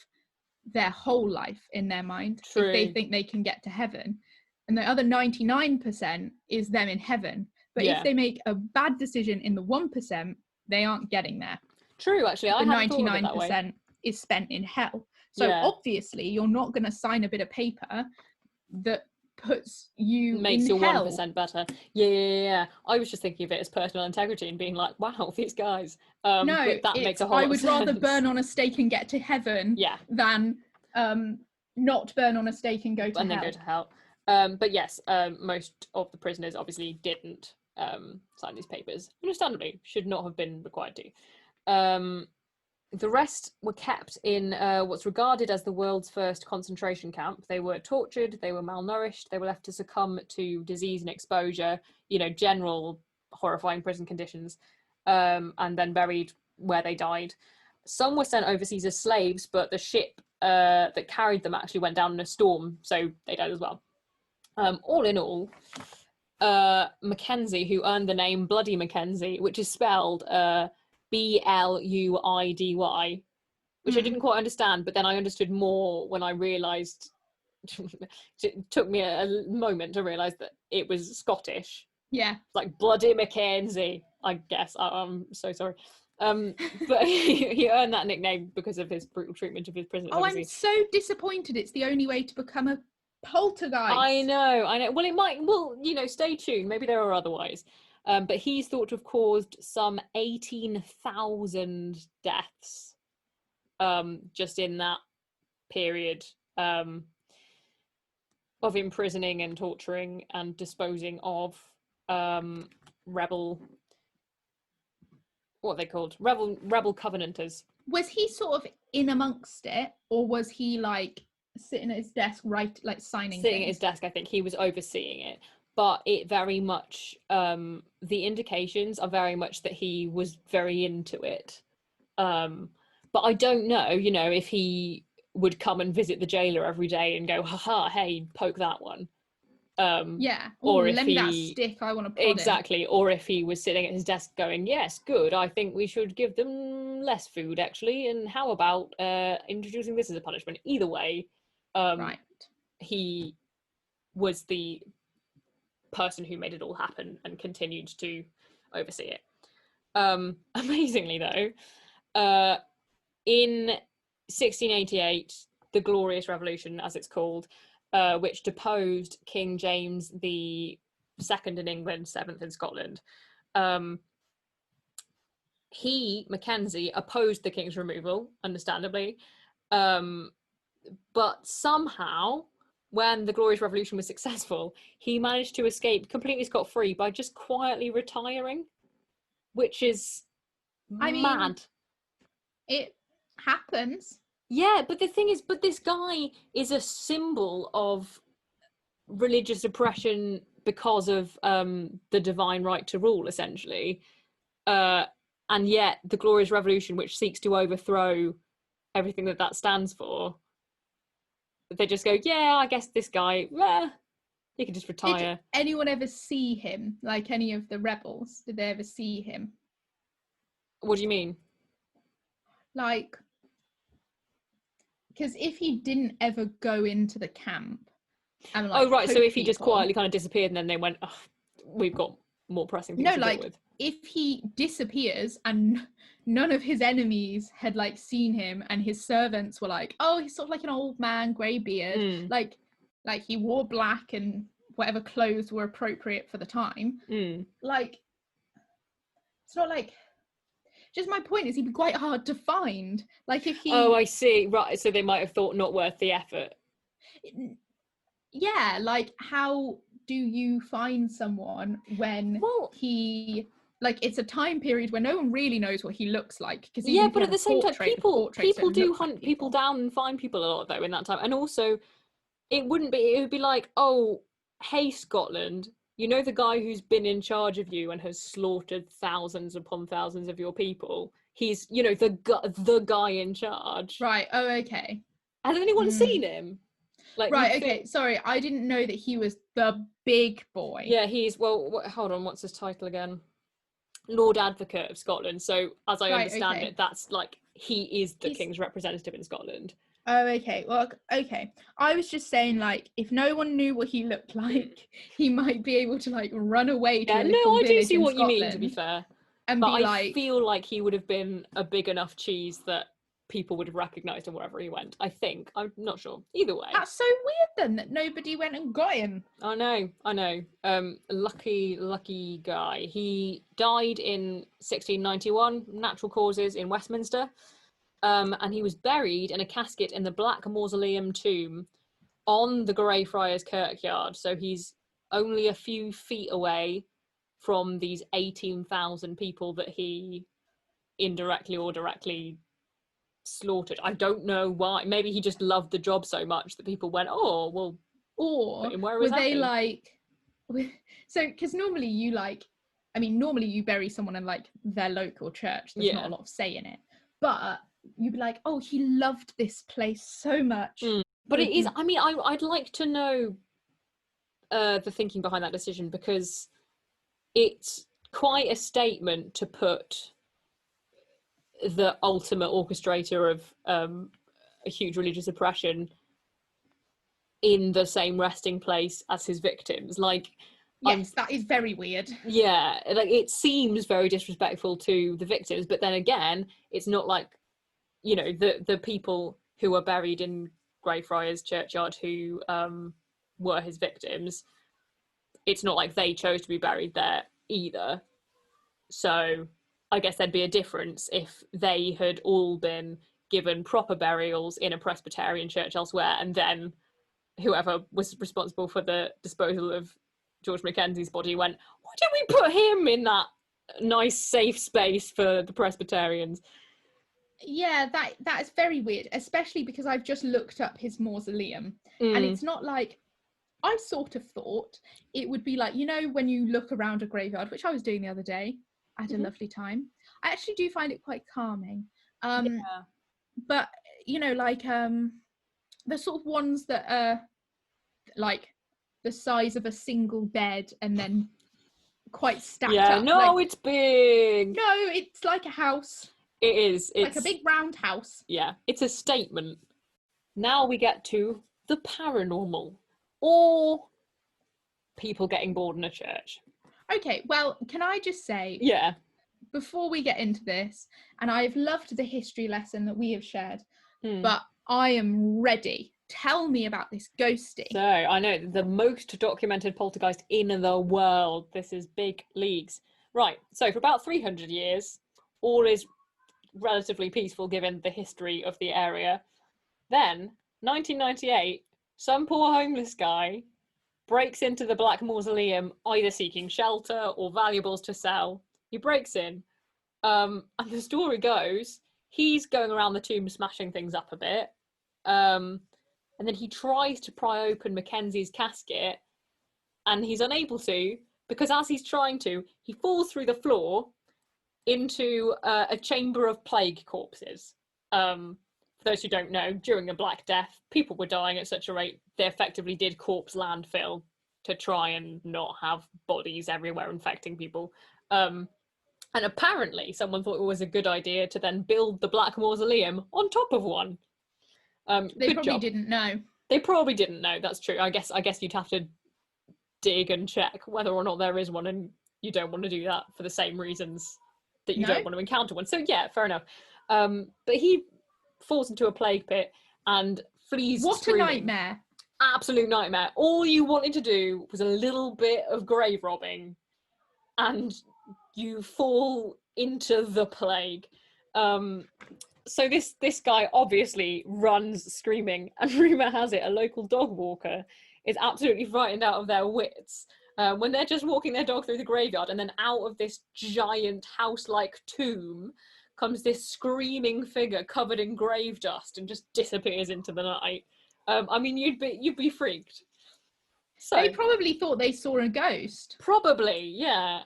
their whole life in their mind. True. If they think they can get to heaven, and the other 99% is them in heaven. But if they make a bad decision in the 1%, they aren't getting there. True, actually, the I hadn't 99% is spent in hell. So obviously you're not going to sign a bit of paper that puts you makes in your hell. 1% better. Yeah. I was just thinking of it as personal integrity and being like, wow, these guys. No, but that makes a whole lot I would of sense. rather burn on a stake and get to heaven than not burn on a stake and go to hell. And then go to hell. But yes, most of the prisoners obviously didn't sign these papers. Understandably, should not have been required to. The rest were kept in what's regarded as the world's first concentration camp. They were tortured, they were malnourished, they were left to succumb to disease and exposure, you know, general horrifying prison conditions, and then buried where they died. Some were sent overseas as slaves, but the ship that carried them actually went down in a storm, so they died as well. All in all, Mackenzie, who earned the name Bluidy McKenzie, which is spelled Bluidy, which I didn't quite understand, but then I understood more when I realised, it took me a moment to realise that it was Scottish. Yeah. Like Bluidy McKenzie, I guess. I'm so sorry. But he earned that nickname because of his brutal treatment of his prisoners. Oh, I'm so disappointed. It's the only way to become a poltergeist. I know. Well, it might, you know, stay tuned. Maybe there are otherwise. But he's thought to have caused some 18,000 deaths just in that period of imprisoning and torturing and disposing of rebel, what are they called? Rebel Covenanters. Was he sort of in amongst it, or was he like sitting at his desk, signing sitting things. at his desk. I think he was overseeing it, but it very much the indications are very much that he was very into it. But I don't know, if he would come and visit the jailer every day and go, haha, hey, poke that one. Or if lend me that stick, I want to prod exactly, or if he was sitting at his desk going, yes, good, I think we should give them less food actually, and how about introducing this as a punishment. Either way, right. He was the person who made it all happen and continued to oversee it. Amazingly though, in 1688, the Glorious Revolution, as it's called, which deposed King James the Second in England, seventh in Scotland. He, Mackenzie, opposed the king's removal, understandably, but somehow, when the Glorious Revolution was successful, he managed to escape completely scot-free by just quietly retiring, which is mad. It happens. Yeah, but the thing is, this guy is a symbol of religious oppression because of the divine right to rule, essentially. And yet the Glorious Revolution, which seeks to overthrow everything that stands for, they just go, yeah, I guess this guy, he can just retire. Did anyone ever see him? Like any of the rebels? Did they ever see him? What do you mean? Like, because if he didn't ever go into the camp and so if he just quietly kind of disappeared and then they went, oh, we've got more pressing things to deal with. If he disappears and none of his enemies had seen him and his servants were like, oh, he's sort of like an old man, grey beard, like he wore black and whatever clothes were appropriate for the time, it's not like. Just my point is he'd be quite hard to find. Like if he... Oh, I see. Right, so they might have thought not worth the effort. Yeah, like how do you find someone when he... Like it's a time period where no one really knows what he looks like. Yeah, but at the same time, people do hunt people down and find people a lot though in that time. And also, it would be like, oh, hey, Scotland, you know the guy who's been in charge of you and has slaughtered thousands upon thousands of your people? He's, the guy in charge. Right, oh, okay. Has anyone seen him? Right, okay, sorry, I didn't know that he was the big boy. Yeah, he's, hold on, what's his title again? Lord Advocate of Scotland. So, as I understand it, that's he is the king's representative in Scotland. Oh, okay. Well, okay. I was just saying, if no one knew what he looked like, he might be able to, run away to a little I do village see in what Scotland, you mean, to be fair. And but I feel like he would have been a big enough cheese that people would have recognised him wherever he went. I think. I'm not sure. Either way. That's so weird, then, that nobody went and got him. I know. Lucky guy. He died in 1691, natural causes, in Westminster. And he was buried in a casket in the Black Mausoleum tomb on the Greyfriars Kirkyard. So he's only a few feet away from these 18,000 people that he indirectly or directly slaughtered. I don't know why. Maybe he just loved the job so much that people went, oh, well, or were they so because normally you bury someone in their local church. There's not a lot of say in it, but you'd be like, oh, he loved this place so much. But it is, I'd like to know the thinking behind that decision, because it's quite a statement to put the ultimate orchestrator of a huge religious oppression in the same resting place as his victims. Yes, that is very weird. Yeah, it seems very disrespectful to the victims, but then again, it's not like, the people who are buried in Greyfriars Churchyard who were his victims, it's not like they chose to be buried there either. So I guess there'd be a difference if they had all been given proper burials in a Presbyterian church elsewhere, and then whoever was responsible for the disposal of George Mackenzie's body went, why don't we put him in that nice safe space for the Presbyterians? Yeah, that is very weird, especially because I've just looked up his mausoleum, and it's not like, I sort of thought it would be like, you know, when you look around a graveyard, which I was doing the other day. I had a lovely time. I actually do find it quite calming. Yeah. But you know, like the sort of ones that are like the size of a single bed and then quite stacked up. No, like, it's big. No, it's like a house. It is. It's like a big round house. Yeah, it's a statement. Now we get to the paranormal, or people getting bored in a church. Okay, well, can I just say, Yeah, before we get into this, and I've loved the history lesson that we have shared, Hmm. but I am ready. Tell me about this ghostie. So I know the most documented poltergeist in the world. This is big leagues. Right, so for about 300 years, all is relatively peaceful given the history of the area. Then, 1998, some poor homeless guy breaks into the Black Mausoleum, either seeking shelter or valuables to sell. He breaks in, and the story goes, he's going around the tomb smashing things up a bit, and then he tries to pry open Mackenzie's casket, and he's unable to, because as he's trying to, he falls through the floor into a chamber of plague corpses. For those who don't know, during the Black Death, people were dying at such a rate, they effectively did corpse landfill to try and not have bodies everywhere infecting people. And apparently someone thought it was a good idea to then build the Black Mausoleum on top of one. They probably didn't know. They probably didn't know, that's true. I guess you'd have to dig and check whether or not there is one, and you don't want to do that for the same reasons that you don't want to encounter one. So yeah, fair enough. But he falls into a plague pit and flees screaming. What a nightmare. Absolute nightmare. All you wanted to do was a little bit of grave robbing, and you fall into the plague. So this guy obviously runs screaming, and rumour has it a local dog walker is absolutely frightened out of their wits when they're just walking their dog through the graveyard, and then out of this giant house-like tomb comes this screaming figure covered in grave dust and just disappears into the night. I mean, you'd be freaked. So they probably thought they saw a ghost. Probably, yeah.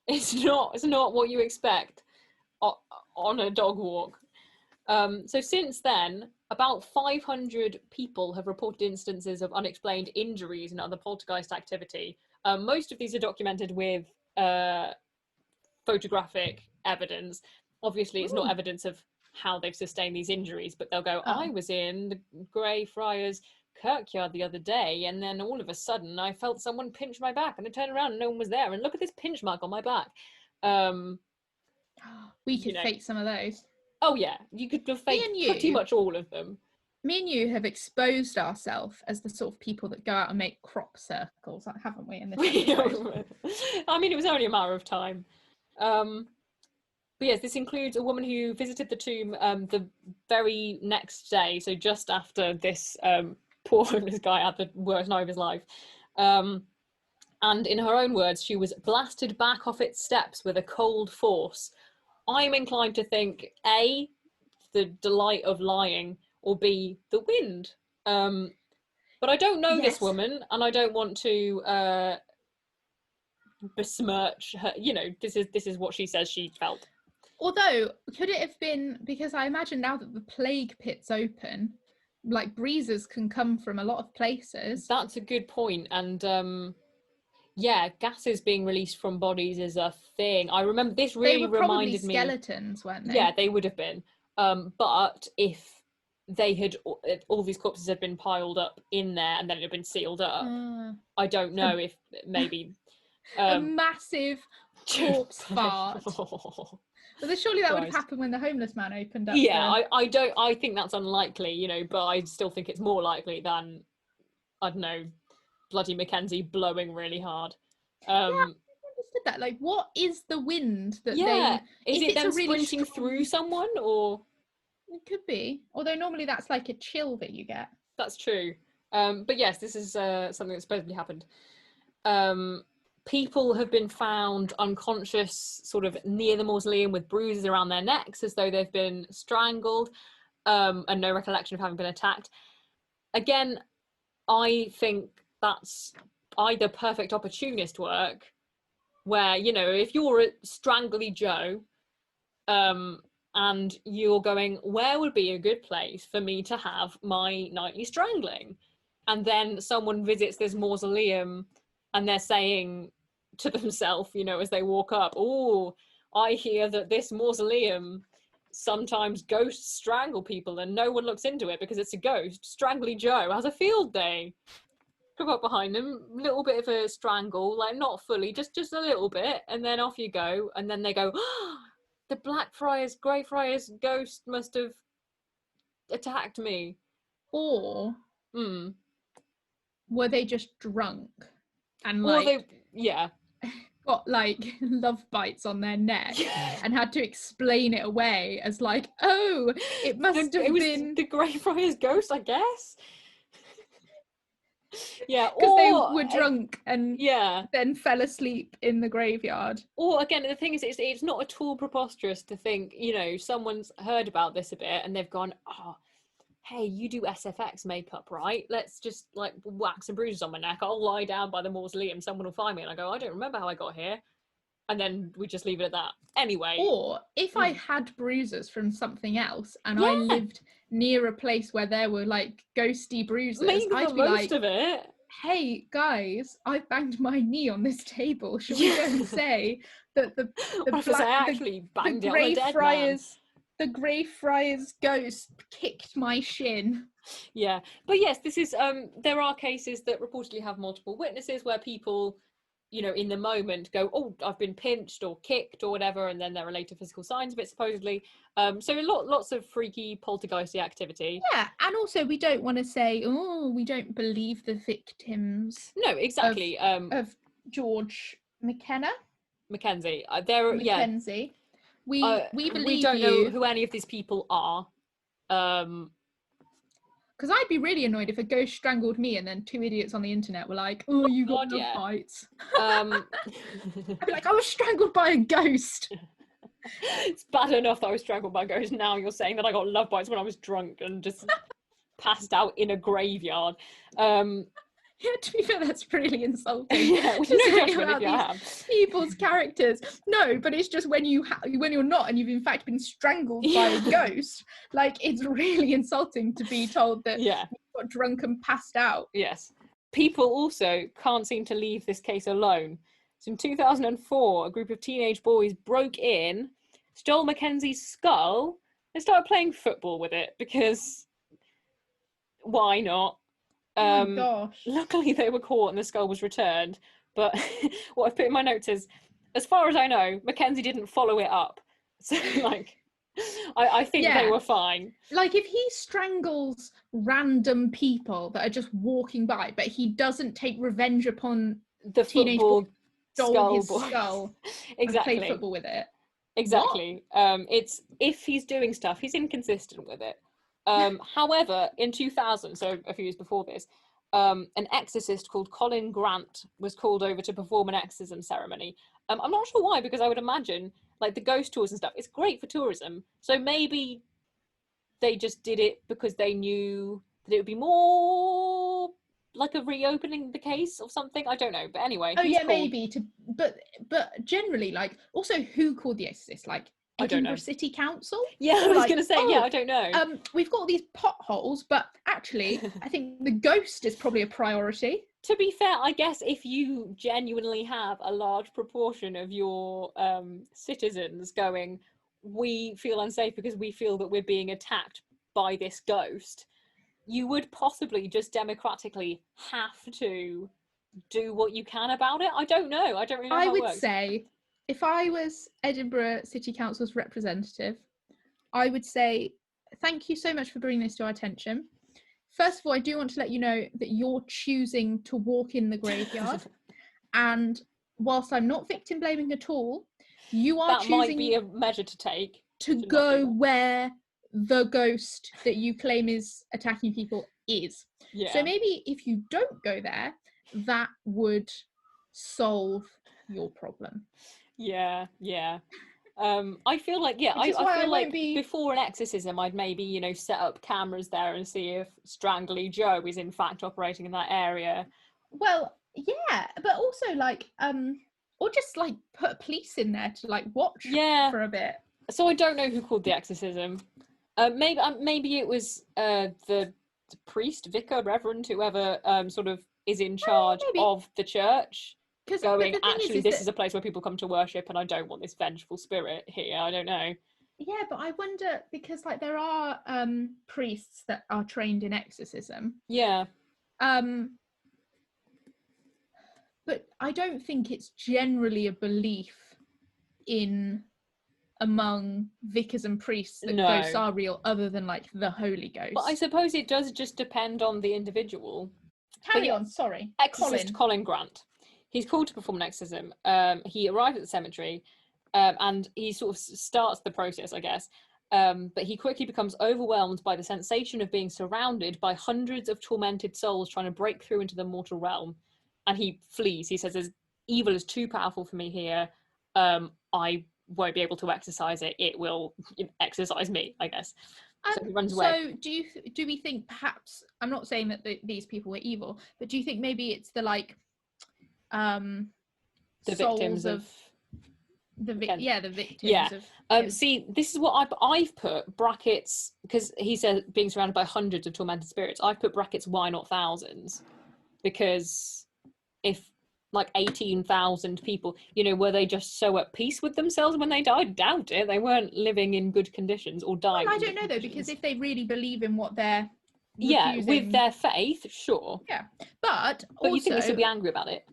It's not what you expect on a dog walk. So since then, about 500 people have reported instances of unexplained injuries and other poltergeist activity. Most of these are documented with photographic evidence. Obviously, it's not evidence of how they've sustained these injuries, but they'll go, I was in the Greyfriars Kirkyard the other day, and then all of a sudden I felt someone pinch my back, and I turned around and no one was there, and look at this pinch mark on my back. We could fake some of those. Oh yeah, you could fake pretty much all of them. Me and you have exposed ourselves as the sort of people that go out and make crop circles, haven't we, in this episode? I mean, it was only a matter of time. But yes, this includes a woman who visited the tomb the very next day, so just after this poor homeless guy had the worst night of his life. And in her own words, she was blasted back off its steps with a cold force. I'm inclined to think A, the delight of lying, or B, the wind. But I don't know this woman, and I don't want to besmirch her. You know, this is what she says she felt. Although, could it have been, because I imagine now that the plague pit's open, like breezes can come from a lot of places. That's a good point. And yeah, gases being released from bodies is a thing. I remember this really reminded me. They were probably skeletons, weren't they? Yeah, they would have been. But if they had, all these corpses had been piled up in there and then it had been sealed up, I don't know if maybe a massive corpse fart. But surely that would have happened when the homeless man opened up. Yeah, I think that's unlikely, you know, but I still think it's more likely than, I don't know, bloody Mackenzie blowing really hard. Yeah, I understood that. Like, what is the wind that they... Is it them really sprinting through someone, or... It could be. Although normally that's like a chill that you get. That's true. But yes, this is something that supposedly happened. people have been found unconscious sort of near the mausoleum with bruises around their necks as though they've been strangled, and no recollection of having been attacked. Again, I think that's either perfect opportunist work, where, you know, if you're a strangly Joe, and you're going, where would be a good place for me to have my nightly strangling? And then someone visits this mausoleum and they're saying to themselves, you know, as they walk up, oh, I hear that this mausoleum sometimes ghosts strangle people and no one looks into it because it's a ghost. Strangly Joe has a field day. Come up behind them, little bit of a strangle, like not fully, just a little bit, and then off you go. And then they go, oh, the Greyfriars ghost must have attacked me. Or were they just drunk and got like love bites on their neck and had to explain it away as like, oh, it must have been the Greyfriars ghost, I guess. Yeah, because they were drunk and then fell asleep in the graveyard. Or again, the thing is, it's not at all preposterous to think, you know, someone's heard about this a bit and they've gone, oh, hey, you do SFX makeup, right? Let's just like whack some bruises on my neck. I'll lie down by the mausoleum, someone will find me. And I go, I don't remember how I got here. And then we just leave it at that. Anyway. Or if I had bruises from something else and I lived near a place where there were like ghosty bruises, I'd be like, of it. Hey guys, I've banged my knee on this table. Should we go and say that the Greyfriars ghost kicked my shin? Yeah, but yes, this is there are cases that reportedly have multiple witnesses where people, you know, in the moment go, oh, I've been pinched or kicked or whatever, and then there are later physical signs of it, supposedly. So lots of freaky poltergeisty activity. Yeah, and also we don't want to say, oh, we don't believe the victims. No, exactly. Of George McKenzie. McKenzie. We believe we don't know who any of these people are. Because I'd be really annoyed if a ghost strangled me and then two idiots on the internet were like, oh, you got love bites. I'd be like, I was strangled by a ghost. It's bad enough that I was strangled by a ghost. Now you're saying that I got love bites when I was drunk and just passed out in a graveyard. Yeah, to be fair, that's really insulting. Yeah, which is no judgment if you have. People's characters. No, but it's just when you're not and you've in fact been strangled by a ghost, like it's really insulting to be told that you got drunk and passed out. Yes. People also can't seem to leave this case alone. So in 2004, a group of teenage boys broke in, stole Mackenzie's skull, and started playing football with it because why not? Oh my gosh. Luckily they were caught and the skull was returned, but what I've put in my notes is, as far as I know, Mackenzie didn't follow it up, so like I think they were fine. Like if he strangles random people that are just walking by, but he doesn't take revenge upon the teenage boy stole his skull exactly and play football with it. Exactly. It's if he's doing stuff, he's inconsistent with it. However, in 2000, so a few years before this, an exorcist called Colin Grant was called over to perform an exorcism ceremony. I'm not sure why, because I would imagine, like, the ghost tours and stuff, it's great for tourism. So maybe they just did it because they knew that it would be more like a reopening the case or something. I don't know. But anyway. Oh, yeah, maybe. But generally, like, also who called the exorcist? Like, Edinburgh City Council? Yeah, I was going to say, I don't know. We've got all these potholes, but actually, I think the ghost is probably a priority. To be fair, I guess if you genuinely have a large proportion of your citizens going, we feel unsafe because we feel that we're being attacked by this ghost, you would possibly just democratically have to do what you can about it. I don't know. I don't really know how it works. I would say, if I was Edinburgh City Council's representative, I would say, thank you so much for bringing this to our attention. First of all, I do want to let you know that you're choosing to walk in the graveyard. And whilst I'm not victim blaming at all, you are choosing... That might be a measure to take. To go where the ghost that you claim is attacking people is. Yeah. So maybe if you don't go there, that would solve your problem. Yeah. I feel like, I feel like before an exorcism, I'd maybe, you know, set up cameras there and see if Strangly Joe is in fact operating in that area. Well, yeah, but also like, or just like put a police in there to like watch for a bit. So I don't know who called the exorcism. Maybe it was the priest, vicar, reverend, whoever sort of is in charge of the church. Going, actually, this is a place where people come to worship, and I don't want this vengeful spirit here. I don't know. Yeah, but I wonder, because like there are priests that are trained in exorcism. Yeah. But I don't think it's generally a belief among vicars and priests that ghosts are real, other than like the Holy Ghost. But I suppose it does just depend on the individual. Carry on, sorry. Exorcist Colin Grant. He's called to perform an exorcism. He arrived at the cemetery and he sort of starts the process, I guess. But he quickly becomes overwhelmed by the sensation of being surrounded by hundreds of tormented souls trying to break through into the mortal realm. And he flees. He says, evil is too powerful for me here. I won't be able to exercise it. It will exercise me, I guess. So he runs away. So do we think perhaps, I'm not saying that these people were evil, but do you think maybe it's the like the victims of the victims of see, this is what I've put brackets, because he said being surrounded by hundreds of tormented spirits. I've put brackets, why not thousands? Because if like 18,000 people, you know, were they just so at peace with themselves when they died? Doubt it. They weren't living in good conditions or dying. Well, I don't know though, because if they really believe in what they're with their faith, sure. Yeah, but also, you think they should be angry about it?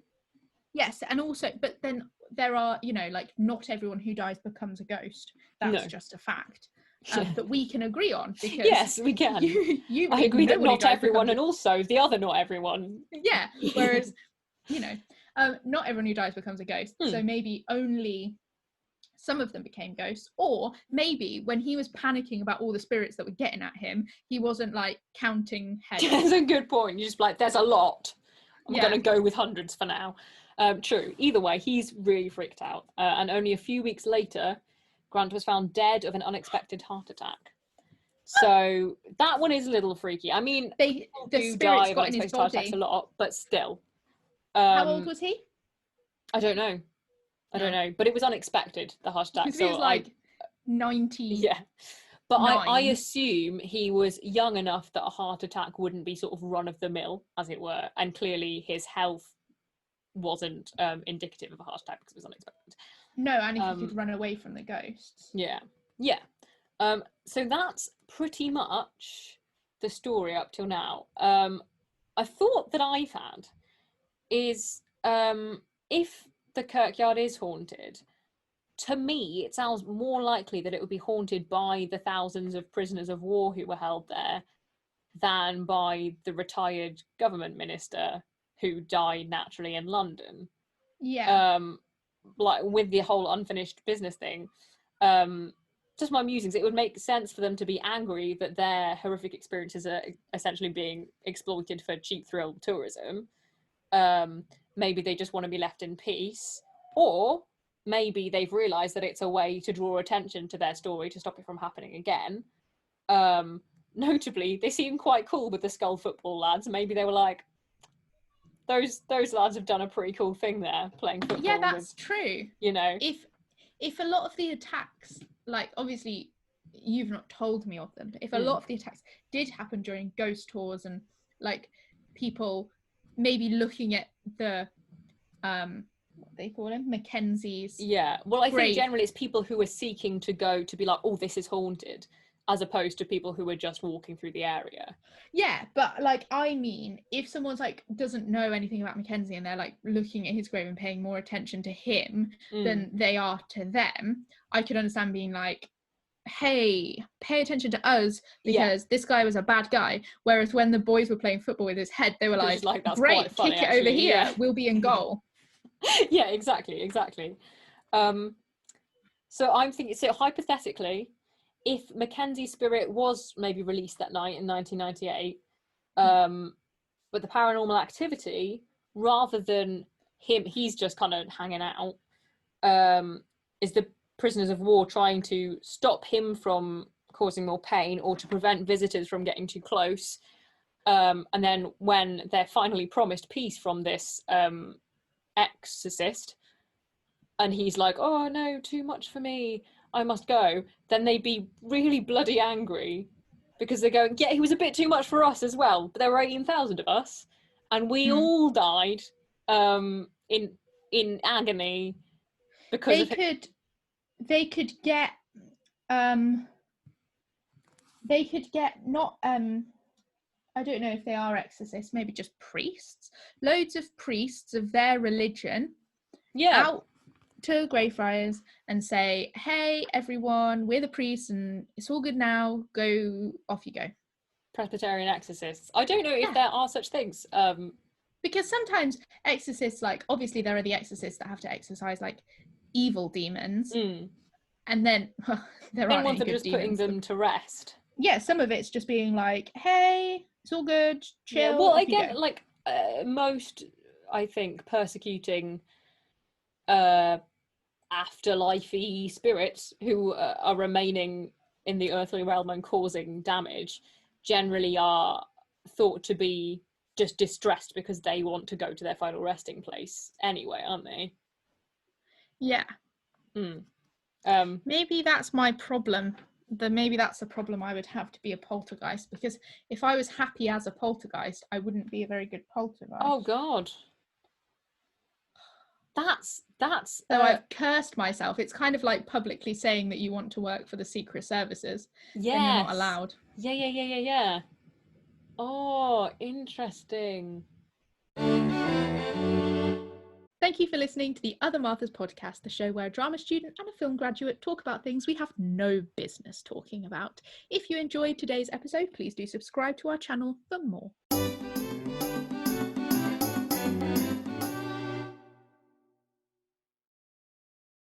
Yes, and also, but then there are, you know, like not everyone who dies becomes a ghost. That's just a fact. That we can agree on, because yes, we can. I agree that not everyone, and also the other not everyone. Yeah, whereas you know, not everyone who dies becomes a ghost. So maybe only some of them became ghosts, or maybe when he was panicking about all the spirits that were getting at him, he wasn't like counting heads. That's a good point. You're just like, there's a lot. I'm going to go with hundreds for now. True. Either way, he's really freaked out. And only a few weeks later, Grant was found dead of an unexpected heart attack. So that one is a little freaky. I mean, the spirits got in his body. Heart attacks a lot, but still. How old was he? I don't know. But it was unexpected, the heart attack. So he was like 90. Yeah. But I assume he was young enough that a heart attack wouldn't be sort of run of the mill, as it were. And clearly his health wasn't indicative of a heart attack because it was unexpected. No, and if he could run away from the ghosts. Yeah. So that's pretty much the story up till now. A thought that I've had is if the kirkyard is haunted, to me it sounds more likely that it would be haunted by the thousands of prisoners of war who were held there than by the retired government minister who died naturally in London. Yeah. Like with the whole unfinished business thing, just my musings, it would make sense for them to be angry that their horrific experiences are essentially being exploited for cheap thrill tourism. Maybe they just want to be left in peace, or maybe they've realised that it's a way to draw attention to their story to stop it from happening again. Notably, they seem quite cool with the Skull football lads. Maybe they were like, those lads have done a pretty cool thing there, playing football. Yeah, that's true. You know, if a lot of the attacks, like obviously you've not told me of them, but if a lot of the attacks did happen during ghost tours and like people maybe looking at the what they call him, Mackenzie's. Yeah, well, I think generally it's people who are seeking to go to be like, oh, this is haunted, as opposed to people who are just walking through the area. Yeah, but like, I mean, if someone's like doesn't know anything about Mackenzie and they're like looking at his grave and paying more attention to him than they are to them, I could understand being like, hey, pay attention to us because this guy was a bad guy. Whereas when the boys were playing football with his head, they were like great, funny, kick it over here, we'll be in goal. Yeah, exactly. So I'm thinking, so hypothetically, if Mackenzie's spirit was maybe released that night in 1998, but the paranormal activity, rather than he's just kind of hanging out. Is the prisoners of war trying to stop him from causing more pain or to prevent visitors from getting too close? And then when they're finally promised peace from this exorcist, and he's like, oh no, too much for me, I must go, then they'd be really bloody angry because they're going, yeah, he was a bit too much for us as well, but there were 18,000 of us and we all died in agony because they could get not I don't know if they are exorcists, maybe just priests, loads of priests of their religion out to Greyfriars and say, hey everyone, we're the priests and it's all good now, go, off you go. Presbyterian exorcists. I don't know if there are such things. Because sometimes exorcists, like, obviously there are the exorcists that have to exorcise like evil demons, and then there aren't ones any that are just putting them to rest. Yeah, some of it's just being like, hey, it's all good, chill. Yeah, well, again, like most, I think, persecuting afterlife-y spirits who are remaining in the earthly realm and causing damage generally are thought to be just distressed because they want to go to their final resting place anyway, aren't they? Yeah. Maybe that's my problem. Maybe that's a problem I would have to be a poltergeist, because if I was happy as a poltergeist, I wouldn't be a very good poltergeist. Oh God. That's so I've cursed myself. It's kind of like publicly saying that you want to work for the Secret Services. Yeah. Then you're not allowed. Yeah. Oh, interesting. Thank you for listening to the Other Marthas podcast, the show where a drama student and a film graduate talk about things we have no business talking about. If you enjoyed today's episode, please do subscribe to our channel for more.